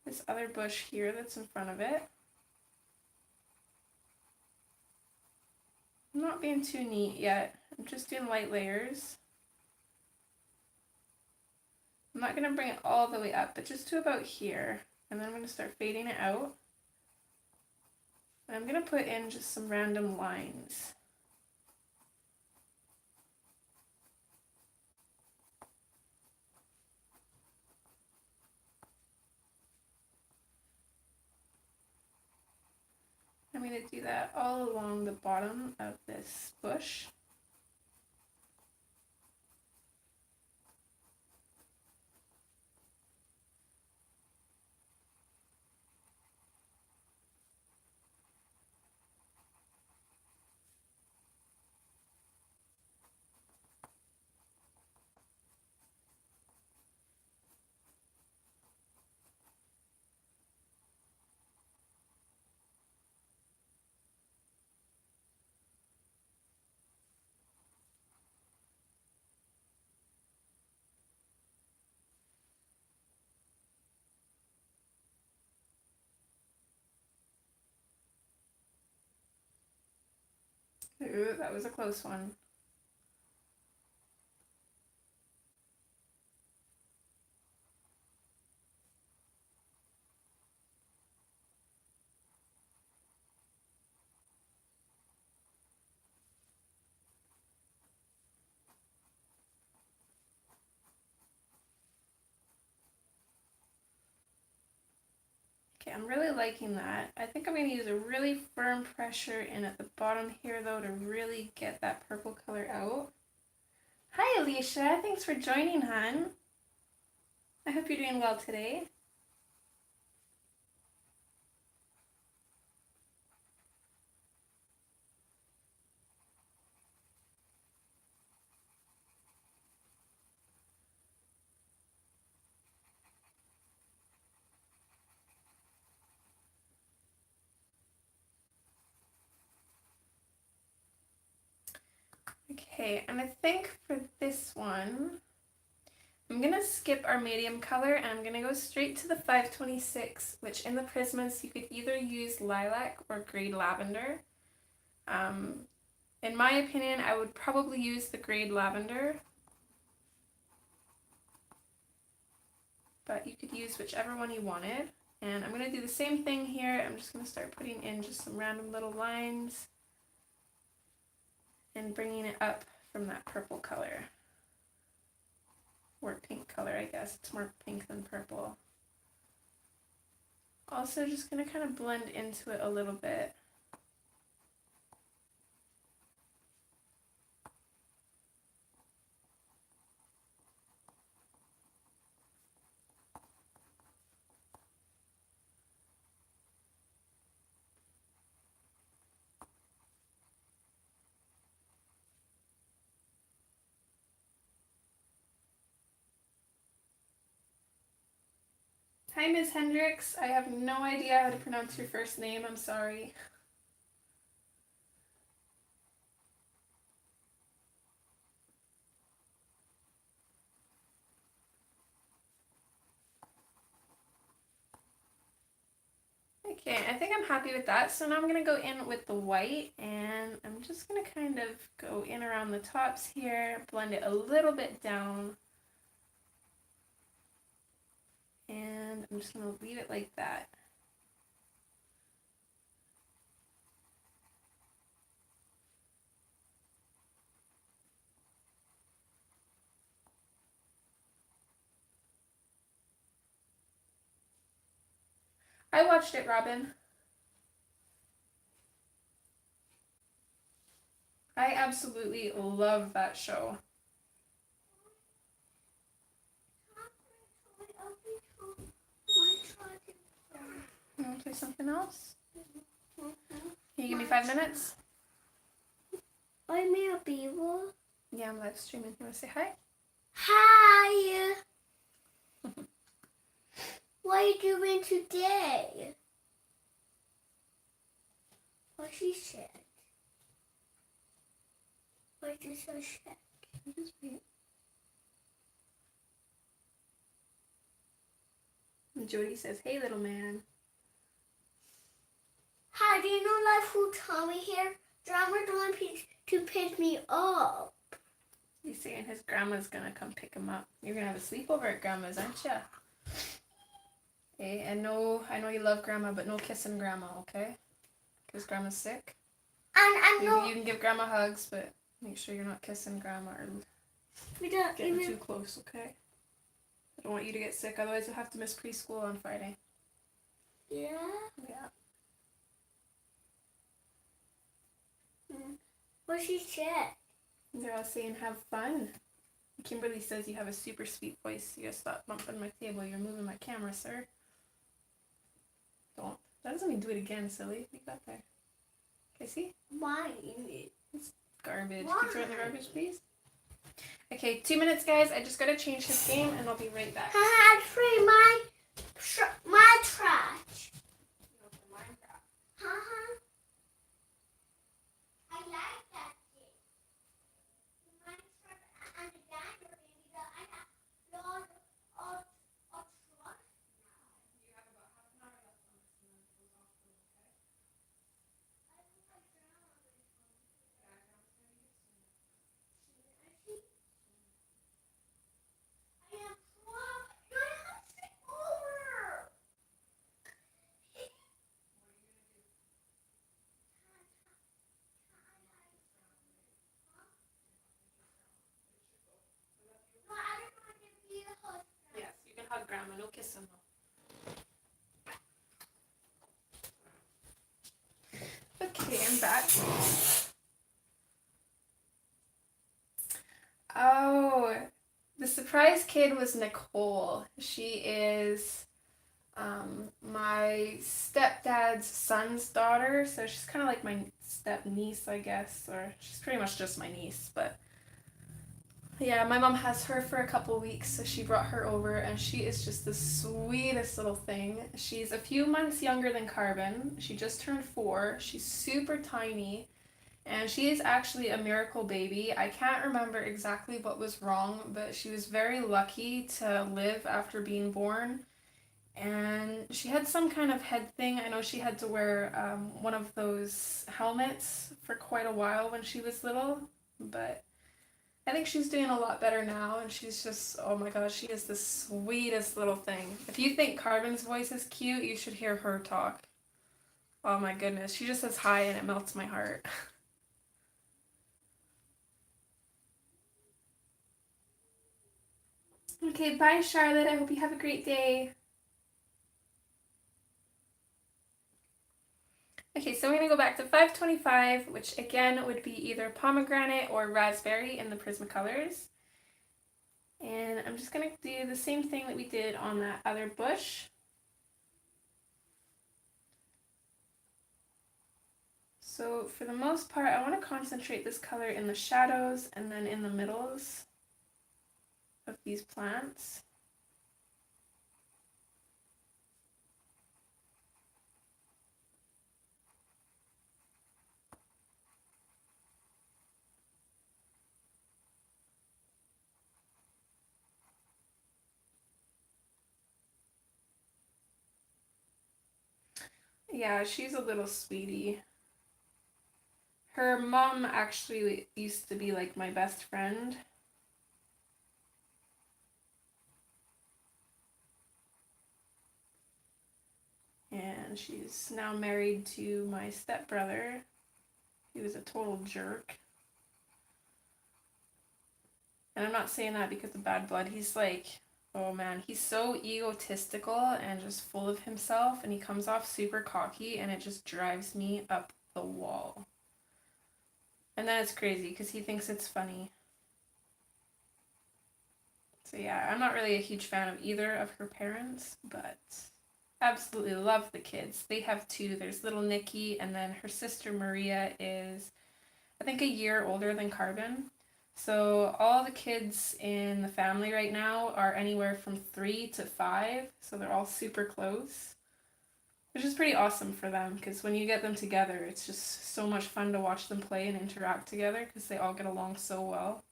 this other bush here that's in front of it. I'm not being too neat yet. I'm just doing light layers. I'm not going to bring it all the way up, but just to about here. And then I'm going to start fading it out. And I'm going to put in just some random lines. I'm going to do that all along the bottom of this bush. Ooh, that was a close one. Okay, I'm really liking that. I think I'm going to use a really firm pressure in at the bottom here though to really get that purple color out. Hi Alicia, thanks for joining, hon. I hope you're doing well today. Okay, and I think for this one, I'm going to skip our medium color and I'm going to go straight to the 526, which in the Prismas you could either use lilac or grade lavender. In my opinion, I would probably use the grade lavender, but you could use whichever one you wanted. And I'm going to do the same thing here. I'm just going to start putting in just some random little lines and bringing it up from that purple color. Or pink color, I guess. It's more pink than purple. Also just going to kind of blend into it a little bit. Hi, Ms. Hendricks. I have no idea how to pronounce your first name. I'm sorry. Okay, I think I'm happy with that. So now I'm going to go in with the white, and I'm just going to kind of go in around the tops here, blend it a little bit down. And I'm just going to leave it like that. I watched it, Robin. I absolutely love that show. You want to play something else? Can you give me 5 minutes? I'm a beaver. Yeah, I'm live streaming. You want to say hi? Hi. What are you doing today? What she said. What you so said. Just wait. And Jody says, hey, little man. Hi, do you know Life who Tommy here? Drummer don't to pick me up. He's saying his grandma's gonna come pick him up. You're gonna have a sleepover at grandma's, aren't ya? Hey, and no, I know you love grandma, but no kissing grandma, okay? Because grandma's sick. And You can give grandma hugs, but make sure you're not kissing grandma or we don't getting even too close, okay? I don't want you to get sick, otherwise you'll have to miss preschool on Friday. Yeah. Yeah. What she said. They're all saying have fun. Kimberly says you have a super sweet voice. You gotta stop bumping my table. You're moving my camera, sir. Don't. That doesn't mean do it again, silly. What you got there? Okay, see? Why? It's garbage. Why? Can you throw it in the garbage, please? Okay, 2 minutes, guys. I just gotta change his game, and I'll be right back. I had free my trash. I like that thing. Minecraft and the diner baby that I have lot of trash now. You have about half an hour left on this, and then it goes off the okay? I hope my grandma will come. Yeah, grandma's gonna be here soon. I am 12. You have to stay over. What are you gonna do? No, I don't want to be a host. Yes, you can hug grandma. No kissing though. Okay, I'm back. Oh, the surprise kid was Nicole. She is my stepdad's son's daughter, so she's kind of like my step niece, I guess, or she's pretty much just my niece, but yeah, my mom has her for a couple weeks, so she brought her over, and she is just the sweetest little thing. She's a few months younger than Carbon. She just turned 4. She's super tiny, and she is actually a miracle baby. I can't remember exactly what was wrong, but she was very lucky to live after being born. And she had some kind of head thing. I know she had to wear one of those helmets for quite a while when she was little, but I think she's doing a lot better now, and she's just, oh my gosh, she is the sweetest little thing. If you think Carbon's voice is cute, you should hear her talk. Oh my goodness, she just says hi and it melts my heart. Okay, bye Charlotte, I hope you have a great day. Okay, so we're going to go back to 525, which again would be either pomegranate or raspberry in the Prismacolors. And I'm just going to do the same thing that we did on that other bush. So for the most part, I want to concentrate this color in the shadows and then in the middles of these plants. Yeah, she's a little sweetie. Her mom actually used to be like my best friend. And she's now married to my stepbrother. He was a total jerk. And I'm not saying that because of bad blood. He's like, oh man, he's so egotistical and just full of himself, and he comes off super cocky, and it just drives me up the wall. And then it's crazy because he thinks it's funny. So yeah, I'm not really a huge fan of either of her parents, but absolutely love the kids. They have 2. There's little Nikki, and then her sister Maria is I think a year older than Carbon. So all the kids in the family right now are anywhere from 3 to 5, so they're all super close, which is pretty awesome for them because when you get them together, it's just so much fun to watch them play and interact together because they all get along so well.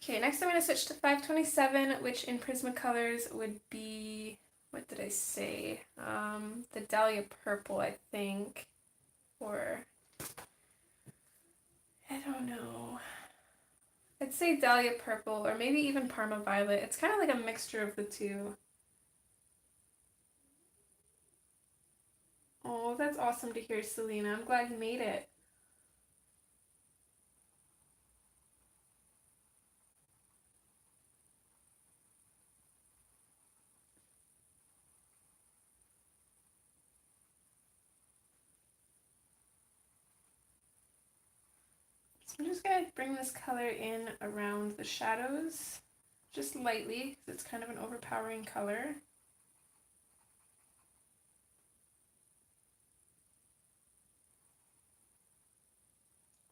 Okay, next I'm going to switch to 527, which in Prismacolors would be, what did I say? The Dahlia Purple, I think, or I don't know. I'd say Dahlia Purple, or maybe even Parma Violet. It's kind of like a mixture of the two. Oh, that's awesome to hear, Selena. I'm glad you made it. So I'm just going to bring this color in around the shadows, just lightly, because it's kind of an overpowering color.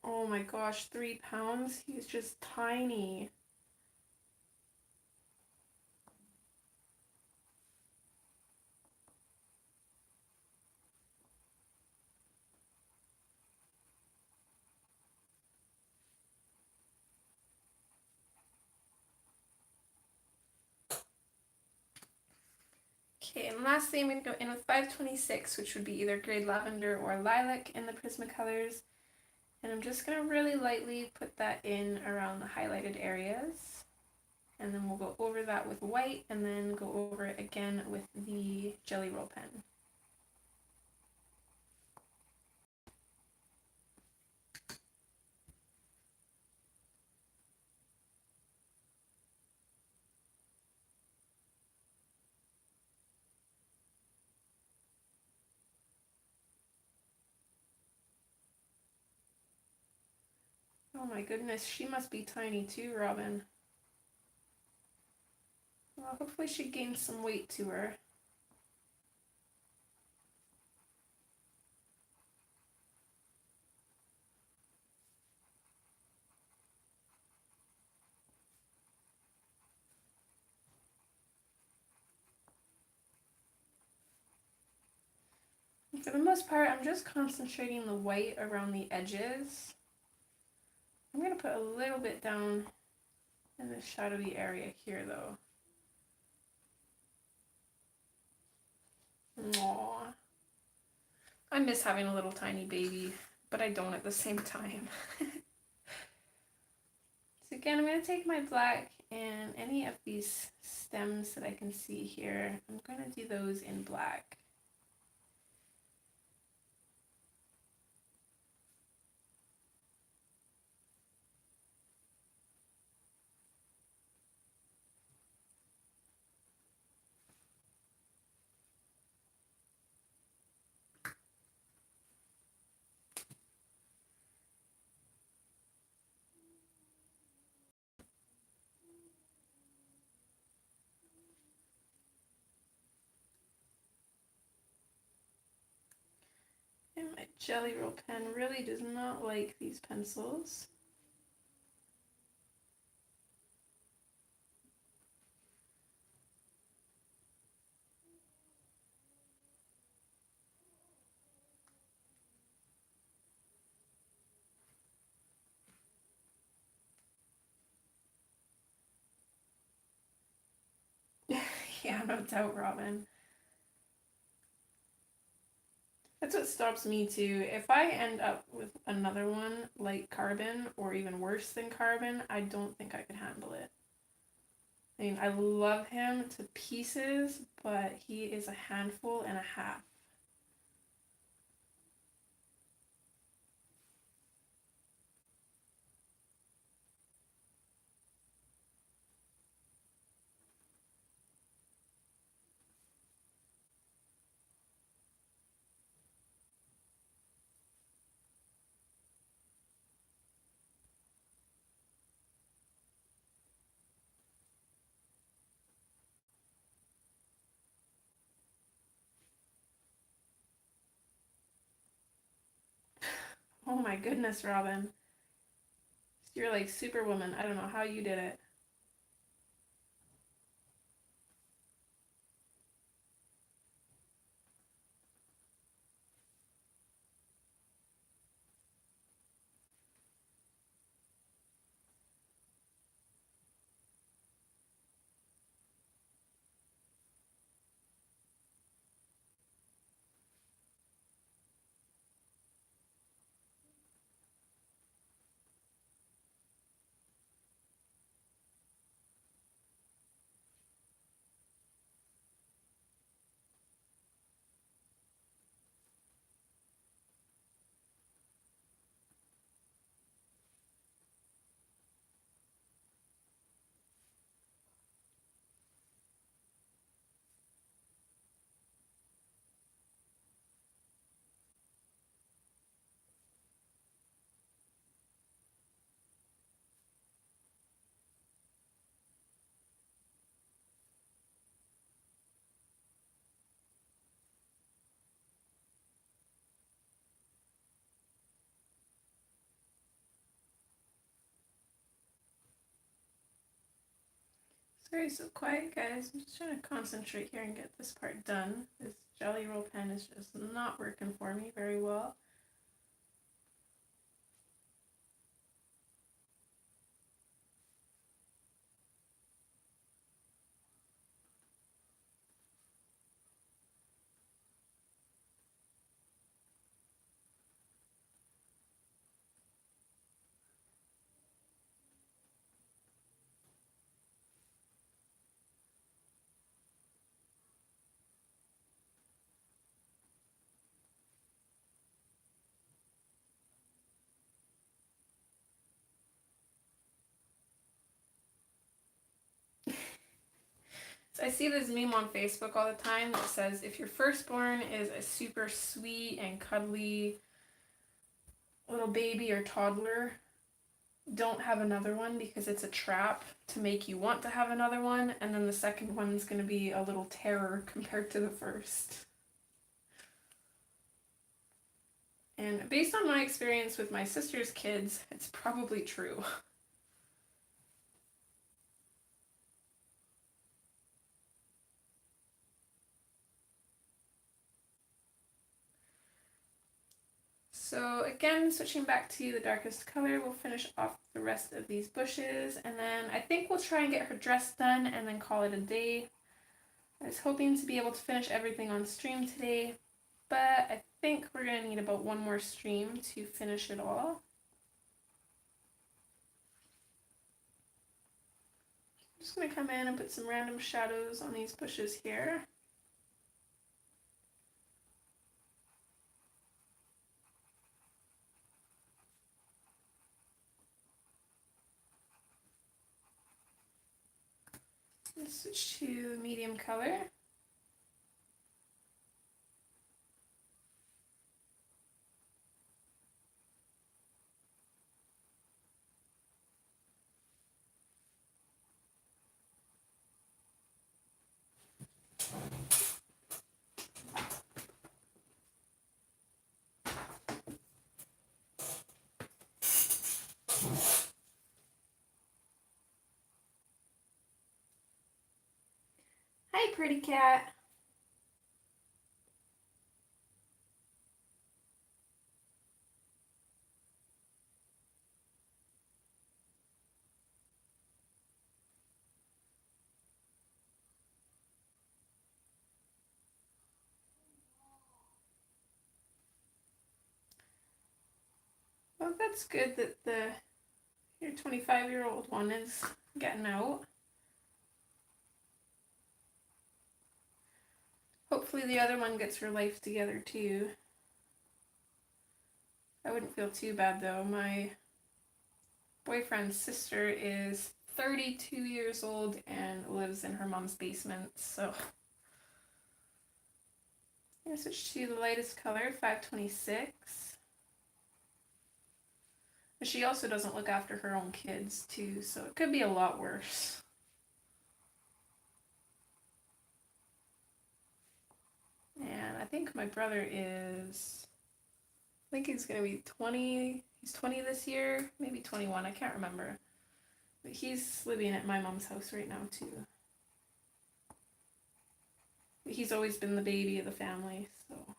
Oh my gosh, 3 pounds? He's just tiny. Okay, and lastly I'm going to go in with 526, which would be either Grade Lavender or Lilac in the Prismacolors. And I'm just going to really lightly put that in around the highlighted areas. And then we'll go over that with white and then go over it again with the Jelly Roll pen. Oh my goodness, she must be tiny too, Robin. Well, hopefully she gains some weight to her. For the most part, I'm just concentrating the white around the edges. I'm going to put a little bit down in the shadowy area here though. Aww. I miss having a little tiny baby, but I don't at the same time. So again, I'm going to take my black and any of these stems that I can see here, I'm going to do those in black. And my Jelly Roll pen really does not like these pencils. Yeah, no doubt, Robin. That's what stops me too. If I end up with another one like Carbon or even worse than Carbon, I don't think I could handle it. I mean, I love him to pieces, but he is a handful and a half. Oh my goodness, Robin. You're like Superwoman. I don't know how you did it. Sorry, so quiet, guys. I'm just trying to concentrate here and get this part done. This Jelly Roll pen is just not working for me very well. So I see this meme on Facebook all the time that says if your firstborn is a super sweet and cuddly little baby or toddler, don't have another one because it's a trap to make you want to have another one, and then the second one's going to be a little terror compared to the first. And based on my experience with my sister's kids, it's probably true. So again, switching back to the darkest color, we'll finish off the rest of these bushes, and then I think we'll try and get her dress done and then call it a day. I was hoping to be able to finish everything on stream today, but I think we're going to need about one more stream to finish it all. I'm just going to come in and put some random shadows on these bushes here. Let's switch to medium color. Hi, pretty cat. Well, that's good that your 25-year-old one is getting out. Hopefully the other one gets her life together too. I wouldn't feel too bad though. My boyfriend's sister is 32 years old and lives in her mom's basement, so I'm going to switch to the lightest color, 526. But she also doesn't look after her own kids too, so it could be a lot worse. And I think my brother is think he's gonna be 20. He's 20 this year, maybe 21. I can't remember. But he's living at my mom's house right now too. But he's always been the baby of the family, so.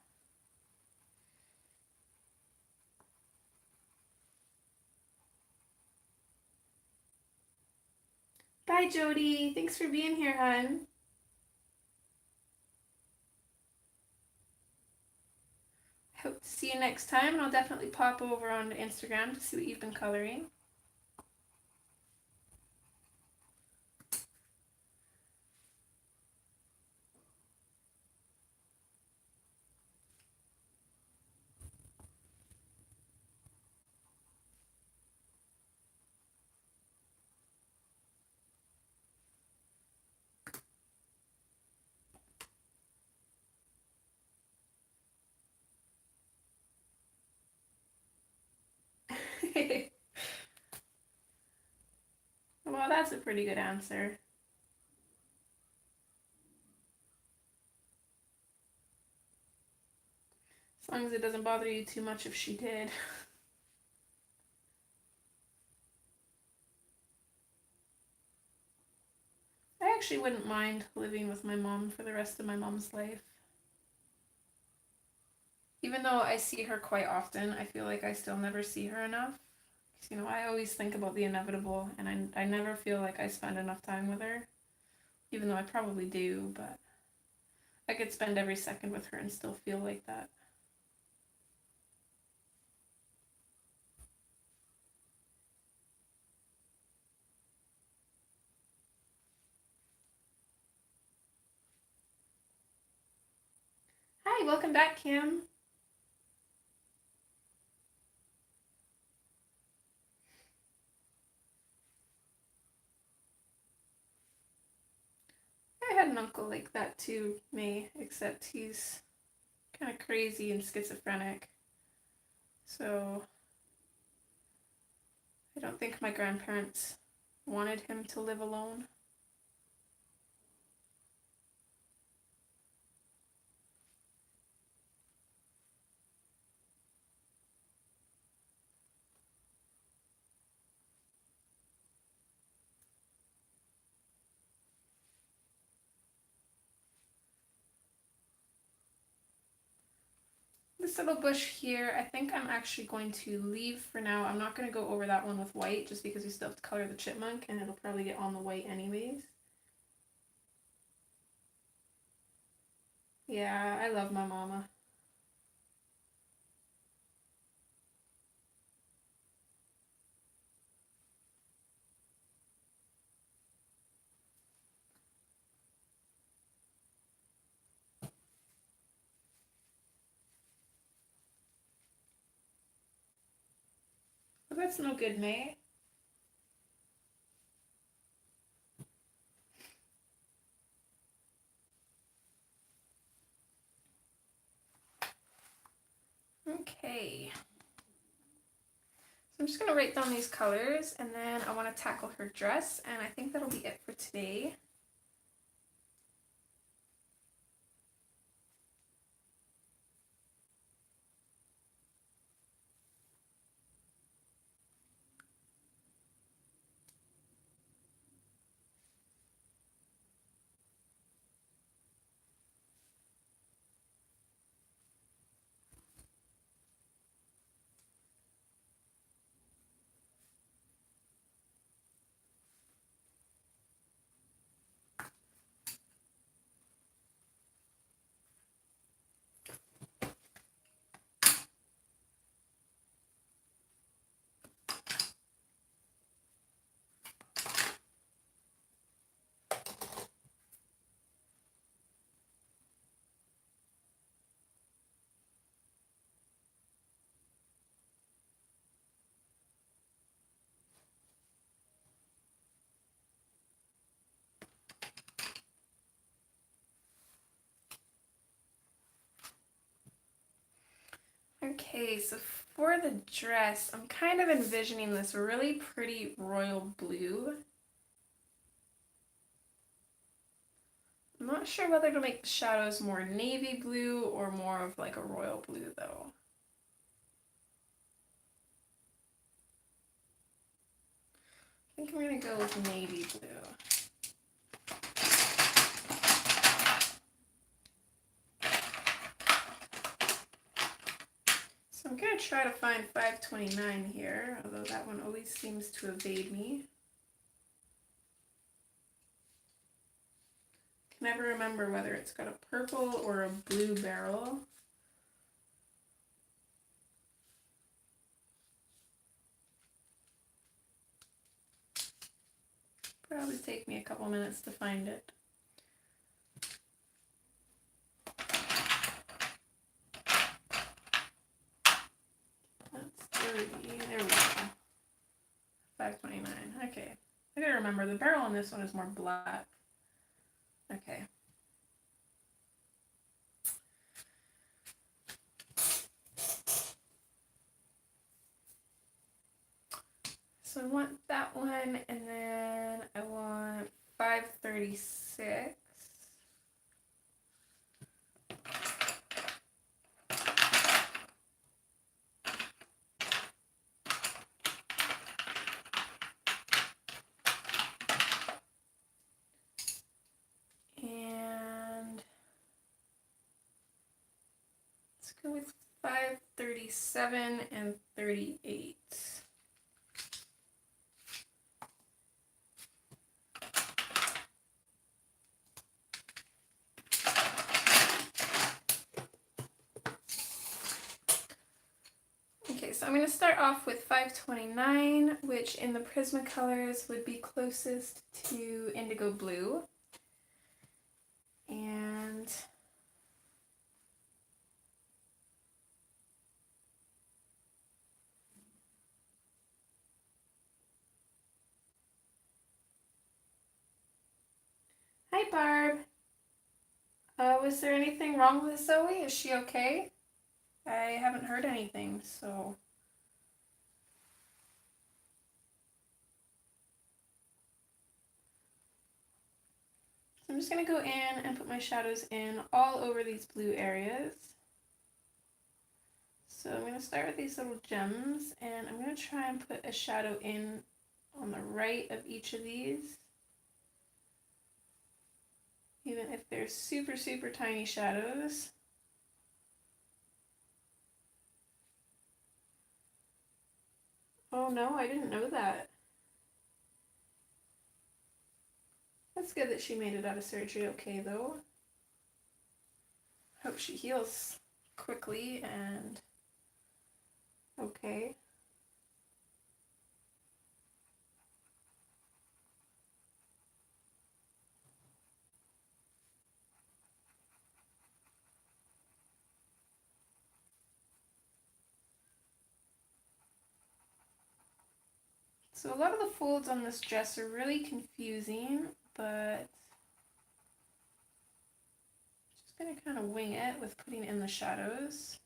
Bye, Jody. Thanks for being here, hon. Hope to see you next time, and I'll definitely pop over on Instagram to see what you've been coloring. Well, that's a pretty good answer. As long as it doesn't bother you too much if she did. I actually wouldn't mind living with my mom for the rest of my mom's life. Even though I see her quite often, I feel like I still never see her enough. Because, you know, I always think about the inevitable, and I never feel like I spend enough time with her. Even though I probably do, but I could spend every second with her and still feel like that. Hi, welcome back, Kim. I had an uncle like that too, May, except he's kind of crazy and schizophrenic. So I don't think my grandparents wanted him to live alone. This little bush here, I think I'm actually going to leave for now. I'm not going to go over that one with white just because we still have to color the chipmunk and it'll probably get on the white anyways. Yeah, I love my mama. But that's no good, May. Okay. So I'm just going to write down these colors and then I want to tackle her dress, and I think that'll be it for today. Okay, so for the dress, I'm kind of envisioning this really pretty royal blue. I'm not sure whether to make the shadows more navy blue or more of like a royal blue though. think I'm gonna go with navy blue. So I'm gonna try to find 529 here, although that one always seems to evade me. Can never remember whether it's got a purple or a blue barrel. Probably take me a couple minutes to find it. That's 30. There we go. 529. Okay. I gotta remember the barrel on this one is more black. Okay. So I want that one, and then I want 536. And let's go with 537 and 38. Okay, so I'm going to start off with 529, which in the Prismacolors would be closest to indigo blue. And hi Barb. Was there anything wrong with Zoe? Is she okay? I haven't heard anything, so. I'm just going to go in and put my shadows in all over these blue areas. So I'm going to start with these little gems, and I'm going to try and put a shadow in on the right of each of these. Even if they're super, super tiny shadows. Oh no, I didn't know that. That's good that she made it out of surgery okay though. Hope she heals quickly and okay. So a lot of the folds on this dress are really confusing, but just gonna kind of wing it with putting in the shadows.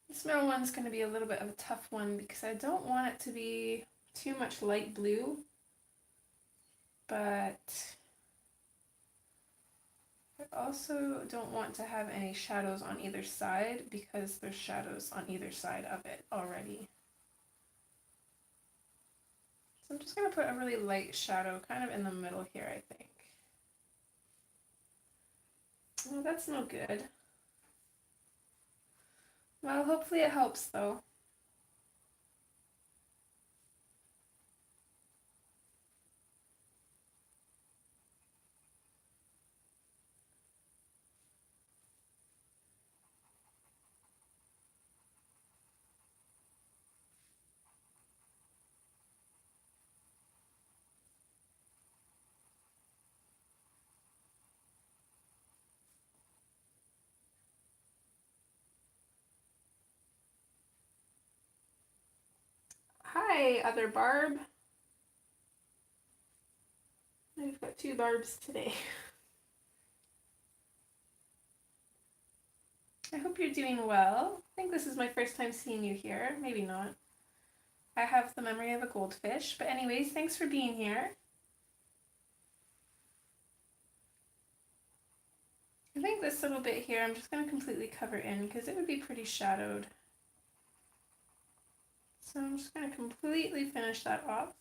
This middle one's going to be a little bit of a tough one because I don't want it to be too much light blue, but I also don't want to have any shadows on either side because there's shadows on either side of it already. So I'm just going to put a really light shadow kind of in the middle here, I think. Oh, that's no good. Well, hopefully it helps though. Hi, other Barb. We've got two Barbs today. I hope you're doing well. I think this is my first time seeing you here. Maybe not. I have the memory of a goldfish. But anyways, thanks for being here. I think this little bit here I'm just going to completely cover in because it would be pretty shadowed. So I'm just going to completely finish that off.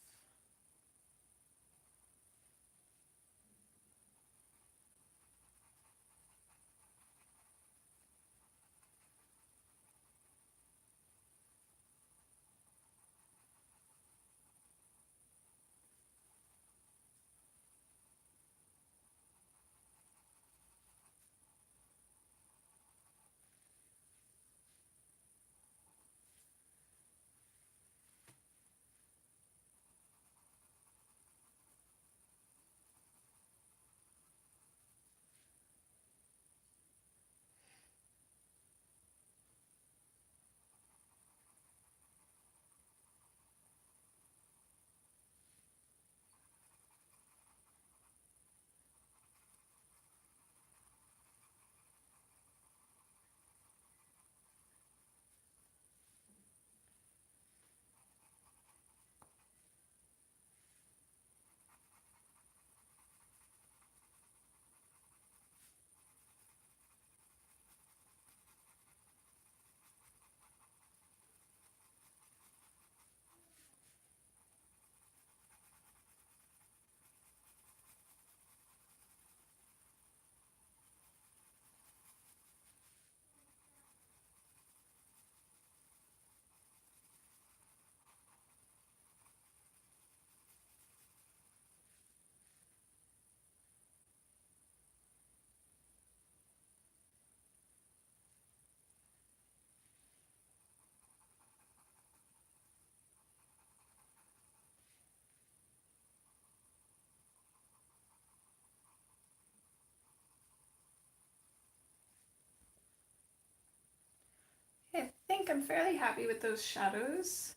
I think I'm fairly happy with those shadows.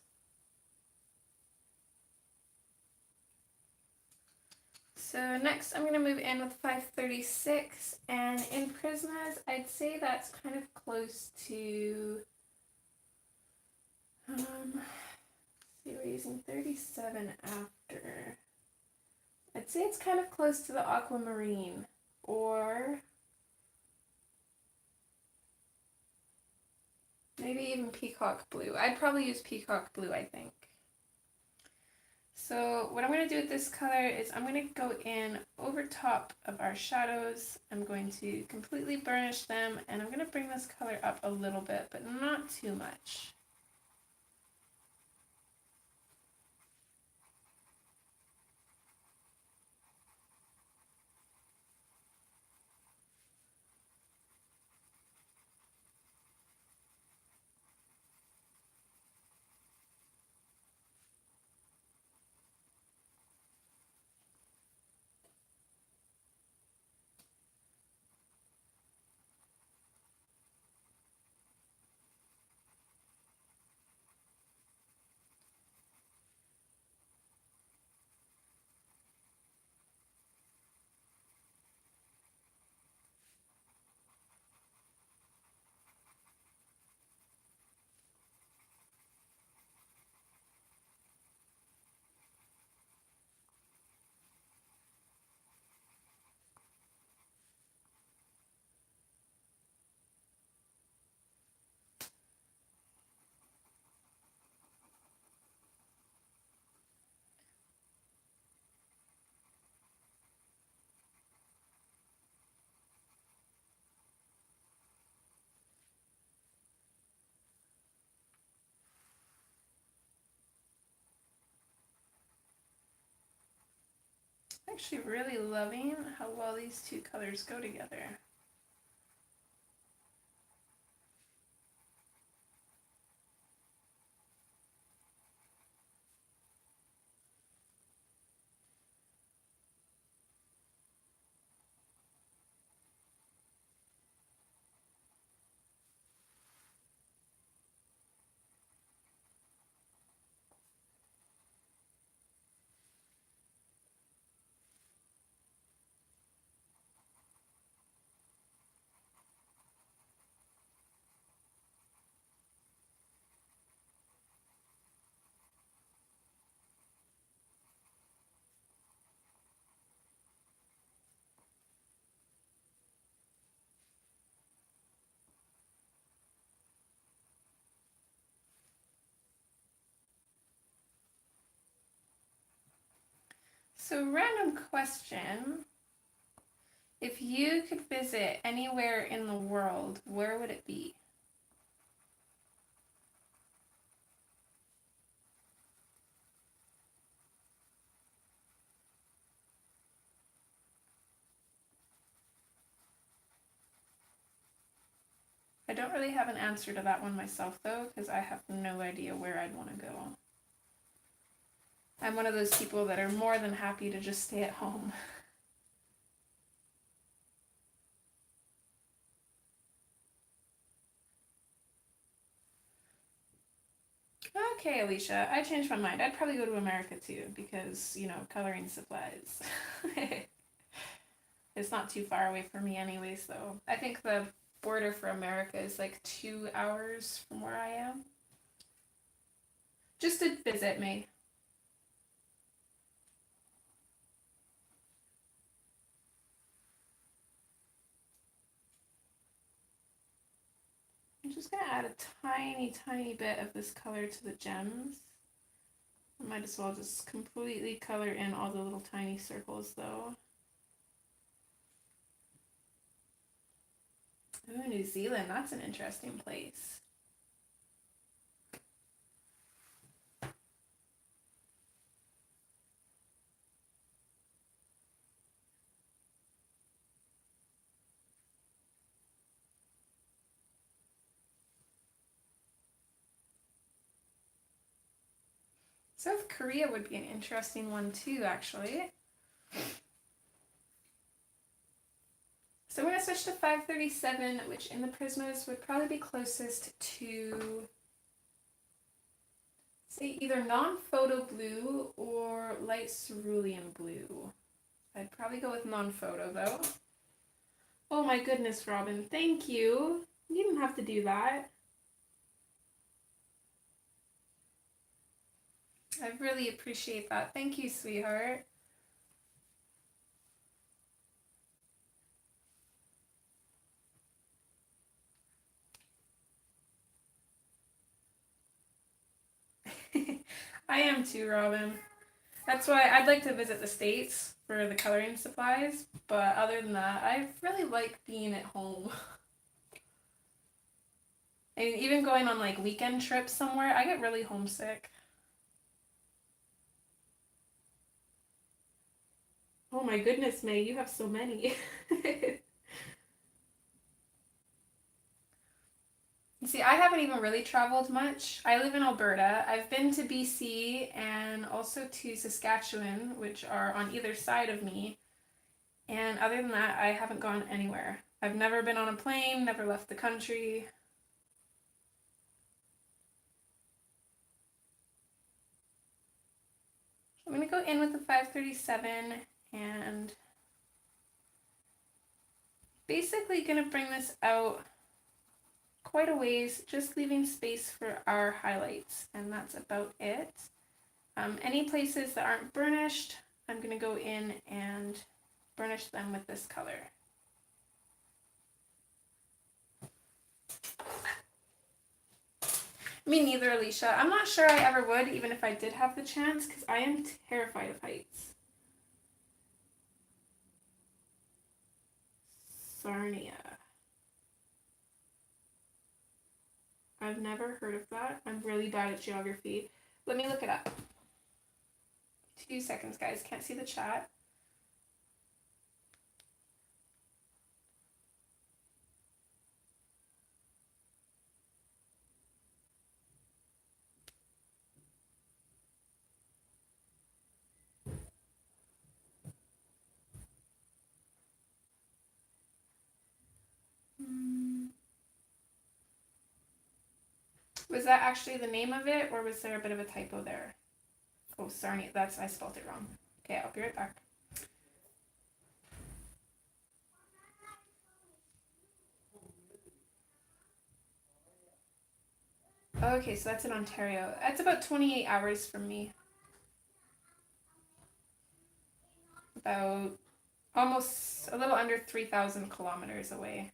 So next I'm going to move in with 536, and in Prismas I'd say that's kind of close to, see, we're using 37 after. I'd say it's kind of close to the aquamarine, or maybe even peacock blue. I'd probably use peacock blue, I think. So what I'm going to do with this color is I'm going to go in over top of our shadows. I'm going to completely burnish them, and I'm going to bring this color up a little bit, but not too much. I'm actually really loving how well these two colors go together. So, random question. If you could visit anywhere in the world, where would it be? I don't really have an answer to that one myself, though, because I have no idea where I'd want to go. I'm one of those people that are more than happy to just stay at home. Okay, Alicia, I changed my mind. I'd probably go to America too, because, you know, coloring supplies. It's not too far away from me anyways, though. I think the border for America is like 2 hours from where I am. Just to visit me. I'm just going to add a tiny, tiny bit of this color to the gems. I might as well just completely color in all the little tiny circles, though. Ooh, New Zealand, that's an interesting place. South Korea would be an interesting one too, actually. So I'm going to switch to 537, which in the Prismas would probably be closest to, say, either non-photo blue or light cerulean blue. I'd probably go with non-photo, though. Oh my goodness, Robin, thank you. You didn't have to do that. I really appreciate that. Thank you, sweetheart. I am too, Robin. That's why I'd like to visit the States for the coloring supplies, but other than that, I really like being at home. And even going on like weekend trips somewhere, I get really homesick. Oh my goodness, May, you have so many. See, I haven't even really traveled much. I live in Alberta. I've been to BC and also to Saskatchewan, which are on either side of me. And other than that, I haven't gone anywhere. I've never been on a plane, never left the country. I'm going to go in with the 537 and basically going to bring this out quite a ways, just leaving space for our highlights, and that's about it. Any places that aren't burnished, I'm going to go in and burnish them with this color. Me neither, Alicia. I'm not sure I ever would, even if I did have the chance, because I am terrified of heights. Sarnia. I've never heard of that. I'm really bad at geography. Let me look it up. 2 seconds, guys. Can't see the chat. Was that actually the name of it, or was there a bit of a typo there? Oh, Sarnia. I spelled it wrong. Okay, I'll be right back. Okay, so that's in Ontario. That's about 28 hours from me. About almost a little under 3,000 kilometers away.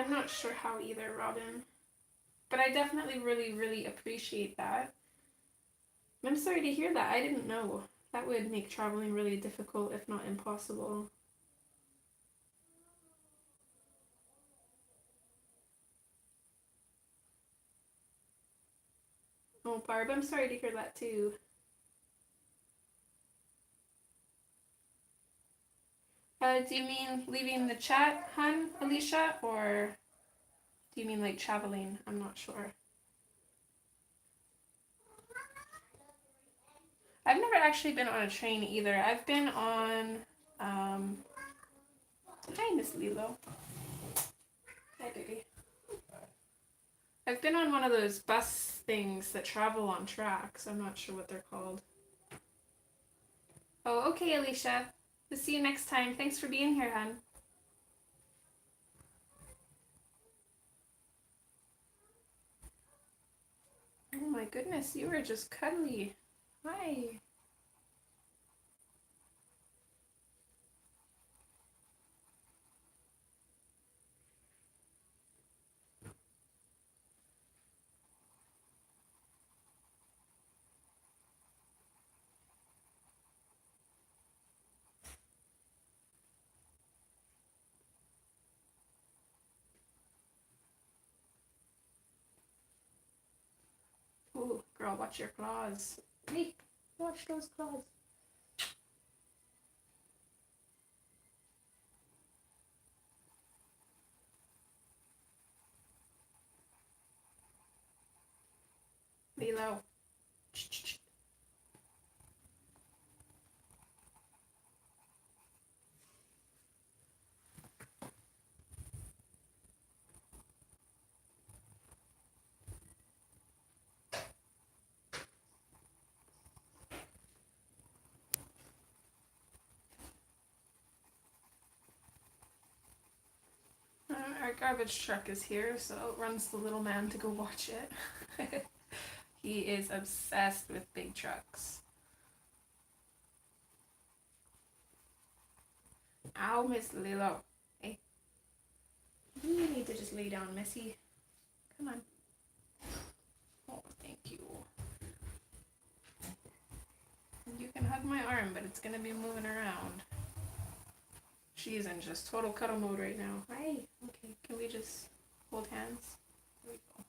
I'm not sure how either, Robin. But I definitely really appreciate that. I'm sorry to hear that. I didn't know. That would make traveling really difficult, if not impossible. Oh, Barb, I'm sorry to hear that too. Do you mean leaving the chat, hun, Alicia? Or do you mean like traveling? I'm not sure. I've never actually been on a train either. I've been on, hi, Miss Lilo. Hi, baby. I've been on one of those bus things that travel on tracks. I'm not sure what they're called. Oh, okay, Alicia. We'll see you next time. Thanks for being here, hun. Oh my goodness, you were just cuddly. Hi. Ooh, girl, watch your claws. Hey, watch those claws. Lilo. Our garbage truck is here, so out runs the little man to go watch it. He is obsessed with big trucks. Ow, Miss Lilo. Hey. You need to just lay down, Missy. Come on. Oh, thank you. You can hug my arm, but it's gonna be moving around. She's in just total cuddle mode right now. Hi. Okay, can we just hold hands? There we go.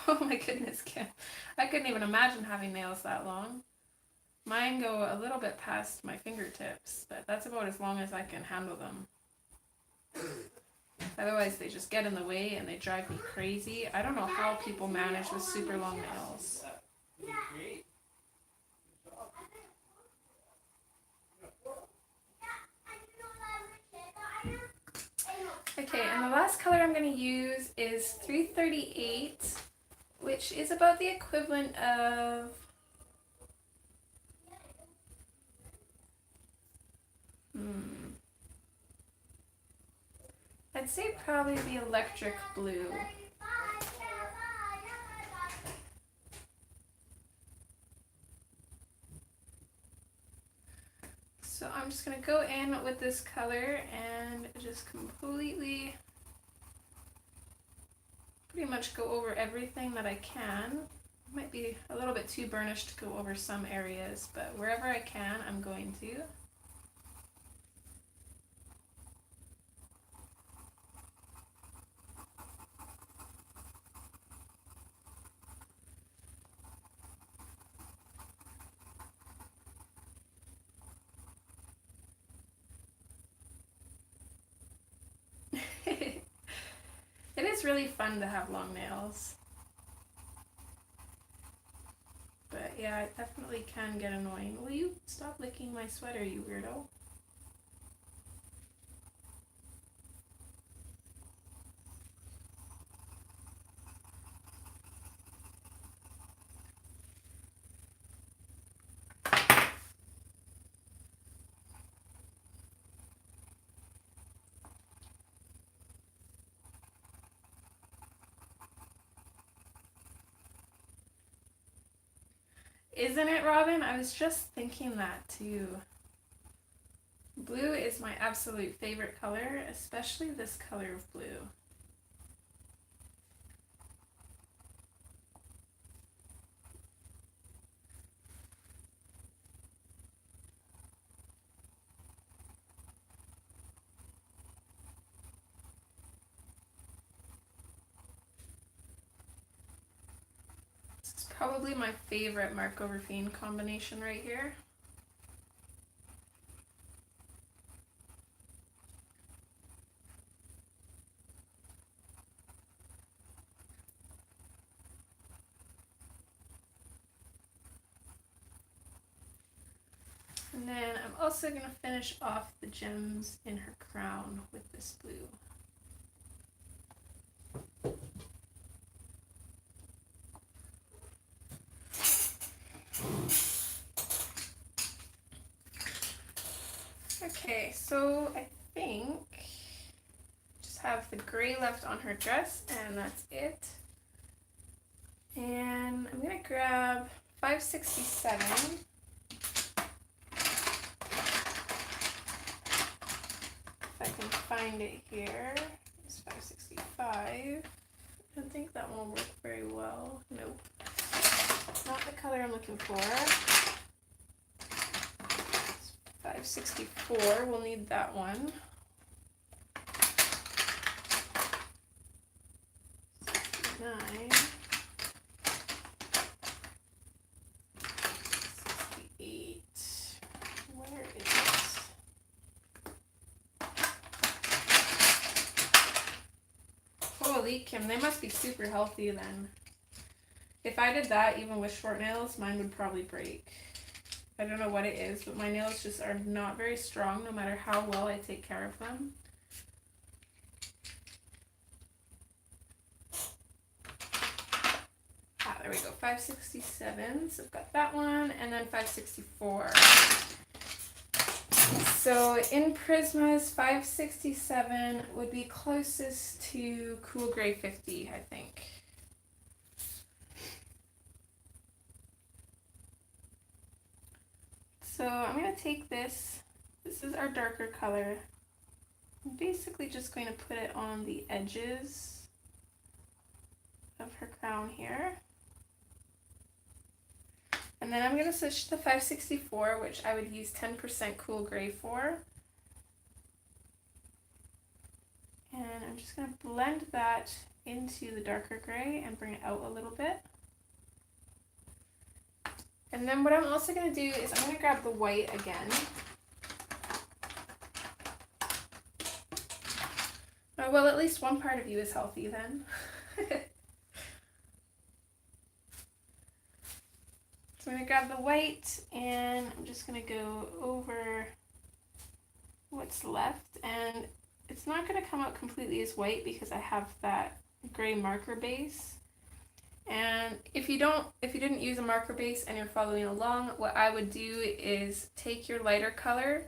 Oh my goodness, Kim. I couldn't even imagine having nails that long. Mine go a little bit past my fingertips, but that's about as long as I can handle them. Otherwise, they just get in the way and they drive me crazy. I don't know how people manage with super long nails. Okay, and the last color I'm going to use is 338, which is about the equivalent of... I'd say probably the electric blue. So I'm just going to go in with this color and just completely, pretty much go over everything that I can. Might be a little bit too burnished to go over some areas, but wherever I can, I'm going to. It is really fun to have long nails. But yeah, it definitely can get annoying. Will you stop licking my sweater, you weirdo? Isn't it, Robin? I was just thinking that too. Blue is my absolute favorite color, especially this color of blue. This is probably my favorite Mark over Fiend combination right here. And then I'm also going to finish off the gems in her crown with this blue. Okay, so I think just have the gray left on her dress and that's it. And I'm going to grab 567. If I can find it here, it's 565. I don't think that one will work very well. Nope. Not the color I'm looking for. It's 564, we'll need that one. 69. 68. Where is it? Holy Kim, they must be super healthy then. If I did that even with short nails, mine would probably break. I don't know what it is, but my nails just are not very strong no matter how well I take care of them. Ah, there we go, 567, so I've got that one, and then 564. So in Prismas, 567 would be closest to Cool Gray 50, I think. So I'm going to take this is our darker color. I'm basically just going to put it on the edges of her crown here. And then I'm going to switch to the 564, which I would use 10% Cool Gray for. And I'm just going to blend that into the darker gray and bring it out a little bit. And then what I'm also going to do is I'm going to grab the white again. Oh, well, at least one part of you is healthy then. So I'm going to grab the white and I'm just going to go over what's left. And it's not going to come out completely as white because I have that gray marker base. And if you didn't use a marker base and you're following along, what I would do is take your lighter color,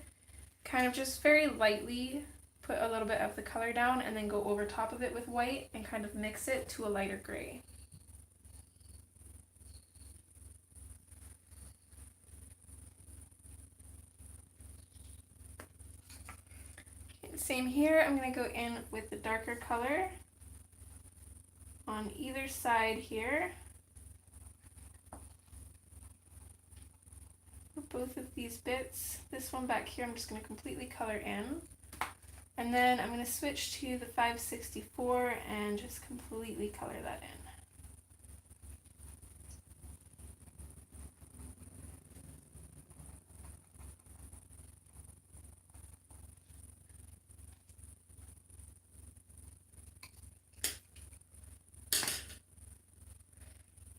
kind of just very lightly put a little bit of the color down and then go over top of it with white and kind of mix it to a lighter gray. Okay, same here, I'm going to go in with the darker color on either side here. For both of these bits. This one back here I'm just going to completely color in. And then I'm going to switch to the 564 and just completely color that in.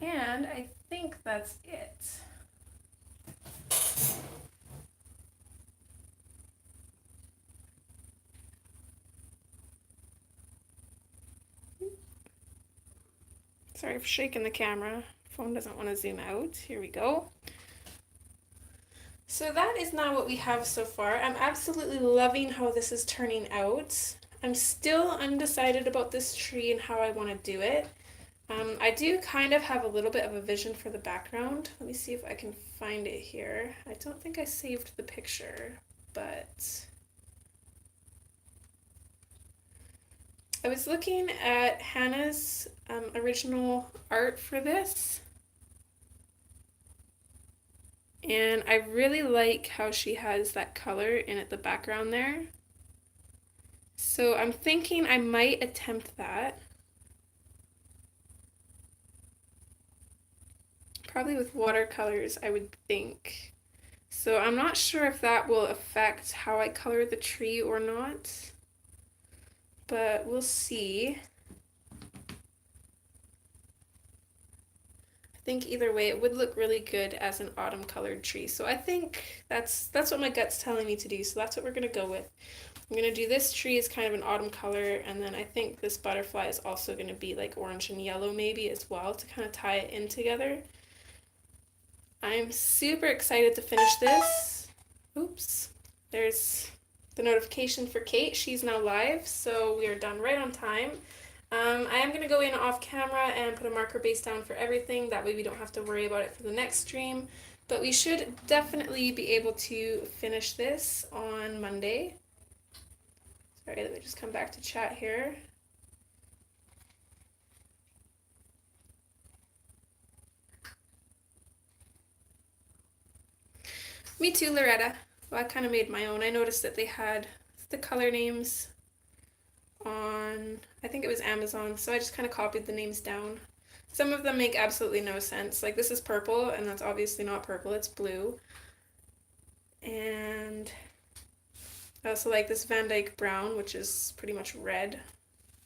And I think that's it. Sorry for shaking the camera. Phone doesn't want to zoom out. Here we go. So that is now what we have so far. I'm absolutely loving how this is turning out. I'm still undecided about this tree and how I want to do it. I do kind of have a little bit of a vision for the background. Let me see if I can find it here. I don't think I saved the picture, but I was looking at Hannah's original art for this, and I really like how she has that color in at the background there. So I'm thinking I might attempt that. Probably with watercolors, I would think. So I'm not sure if that will affect how I color the tree or not, but we'll see. I think either way it would look really good as an autumn colored tree. So I think that's what my gut's telling me to do. So that's what we're gonna go with. I'm gonna do this tree as kind of an autumn color, and then I think this butterfly is also gonna be like orange and yellow maybe as well to kind of tie it in together. I'm super excited to finish this. Oops, there's the notification for Kate. She's now live, so we are done right on time. I am going to go in off camera and put a marker base down for everything. That way we don't have to worry about it for the next stream. But we should definitely be able to finish this on Monday. Sorry, let me just come back to chat here. Me too, Loretta. Well, I kind of made my own. I noticed that they had the color names on, I think it was Amazon, so I just kind of copied the names down. Some of them make absolutely no sense. Like this is purple, and that's obviously not purple, it's blue. And I also like this Van Dyke brown, which is pretty much red.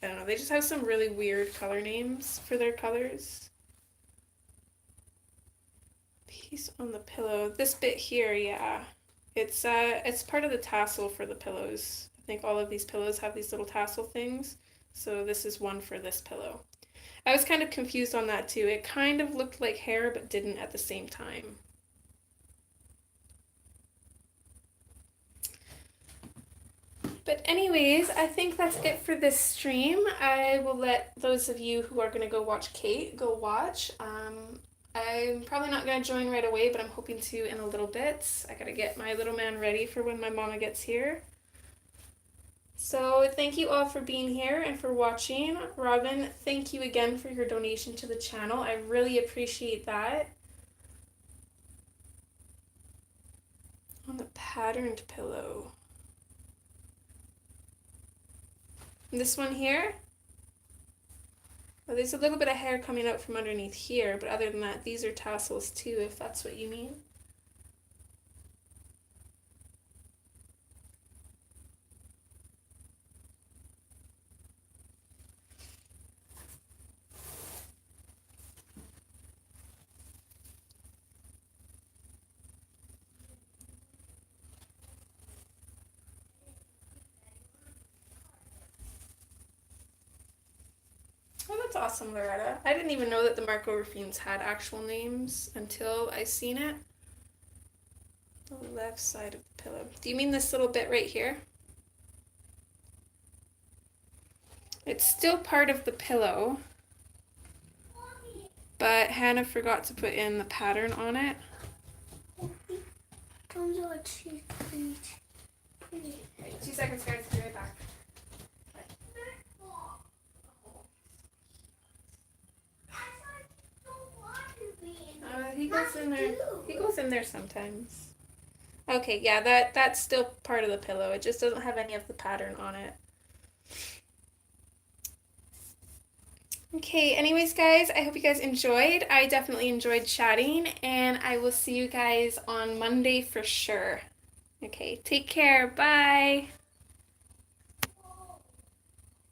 I don't know, they just have some really weird color names for their colors. Piece on the pillow. This bit here, yeah. It's part of the tassel for the pillows. I think all of these pillows have these little tassel things. So this is one for this pillow. I was kind of confused on that too. It kind of looked like hair but didn't at the same time. But anyways, I think that's it for this stream. I will let those of you who are going to go watch Kate go watch. I'm probably not going to join right away, but I'm hoping to in a little bit. I gotta get my little man ready for when my mama gets here. So thank you all for being here and for watching. Robin, thank you again for your donation to the channel. I really appreciate that. On the patterned pillow. And this one here. Well, there's a little bit of hair coming out from underneath here, but other than that, these are tassels too, if that's what you mean. Oh, that's awesome, Loretta. I didn't even know that the Marco Rafines had actual names until I seen it. The left side of the pillow. Do you mean this little bit right here? It's still part of the pillow, but Hannah forgot to put in the pattern on it. Right, 2 seconds, guys. Be right back. He goes in there. He goes in there sometimes. Okay, yeah, that's still part of the pillow. It just doesn't have any of the pattern on it. Okay, anyways, guys, I hope you guys enjoyed. I definitely enjoyed chatting, and I will see you guys on Monday for sure. Okay, take care. Bye.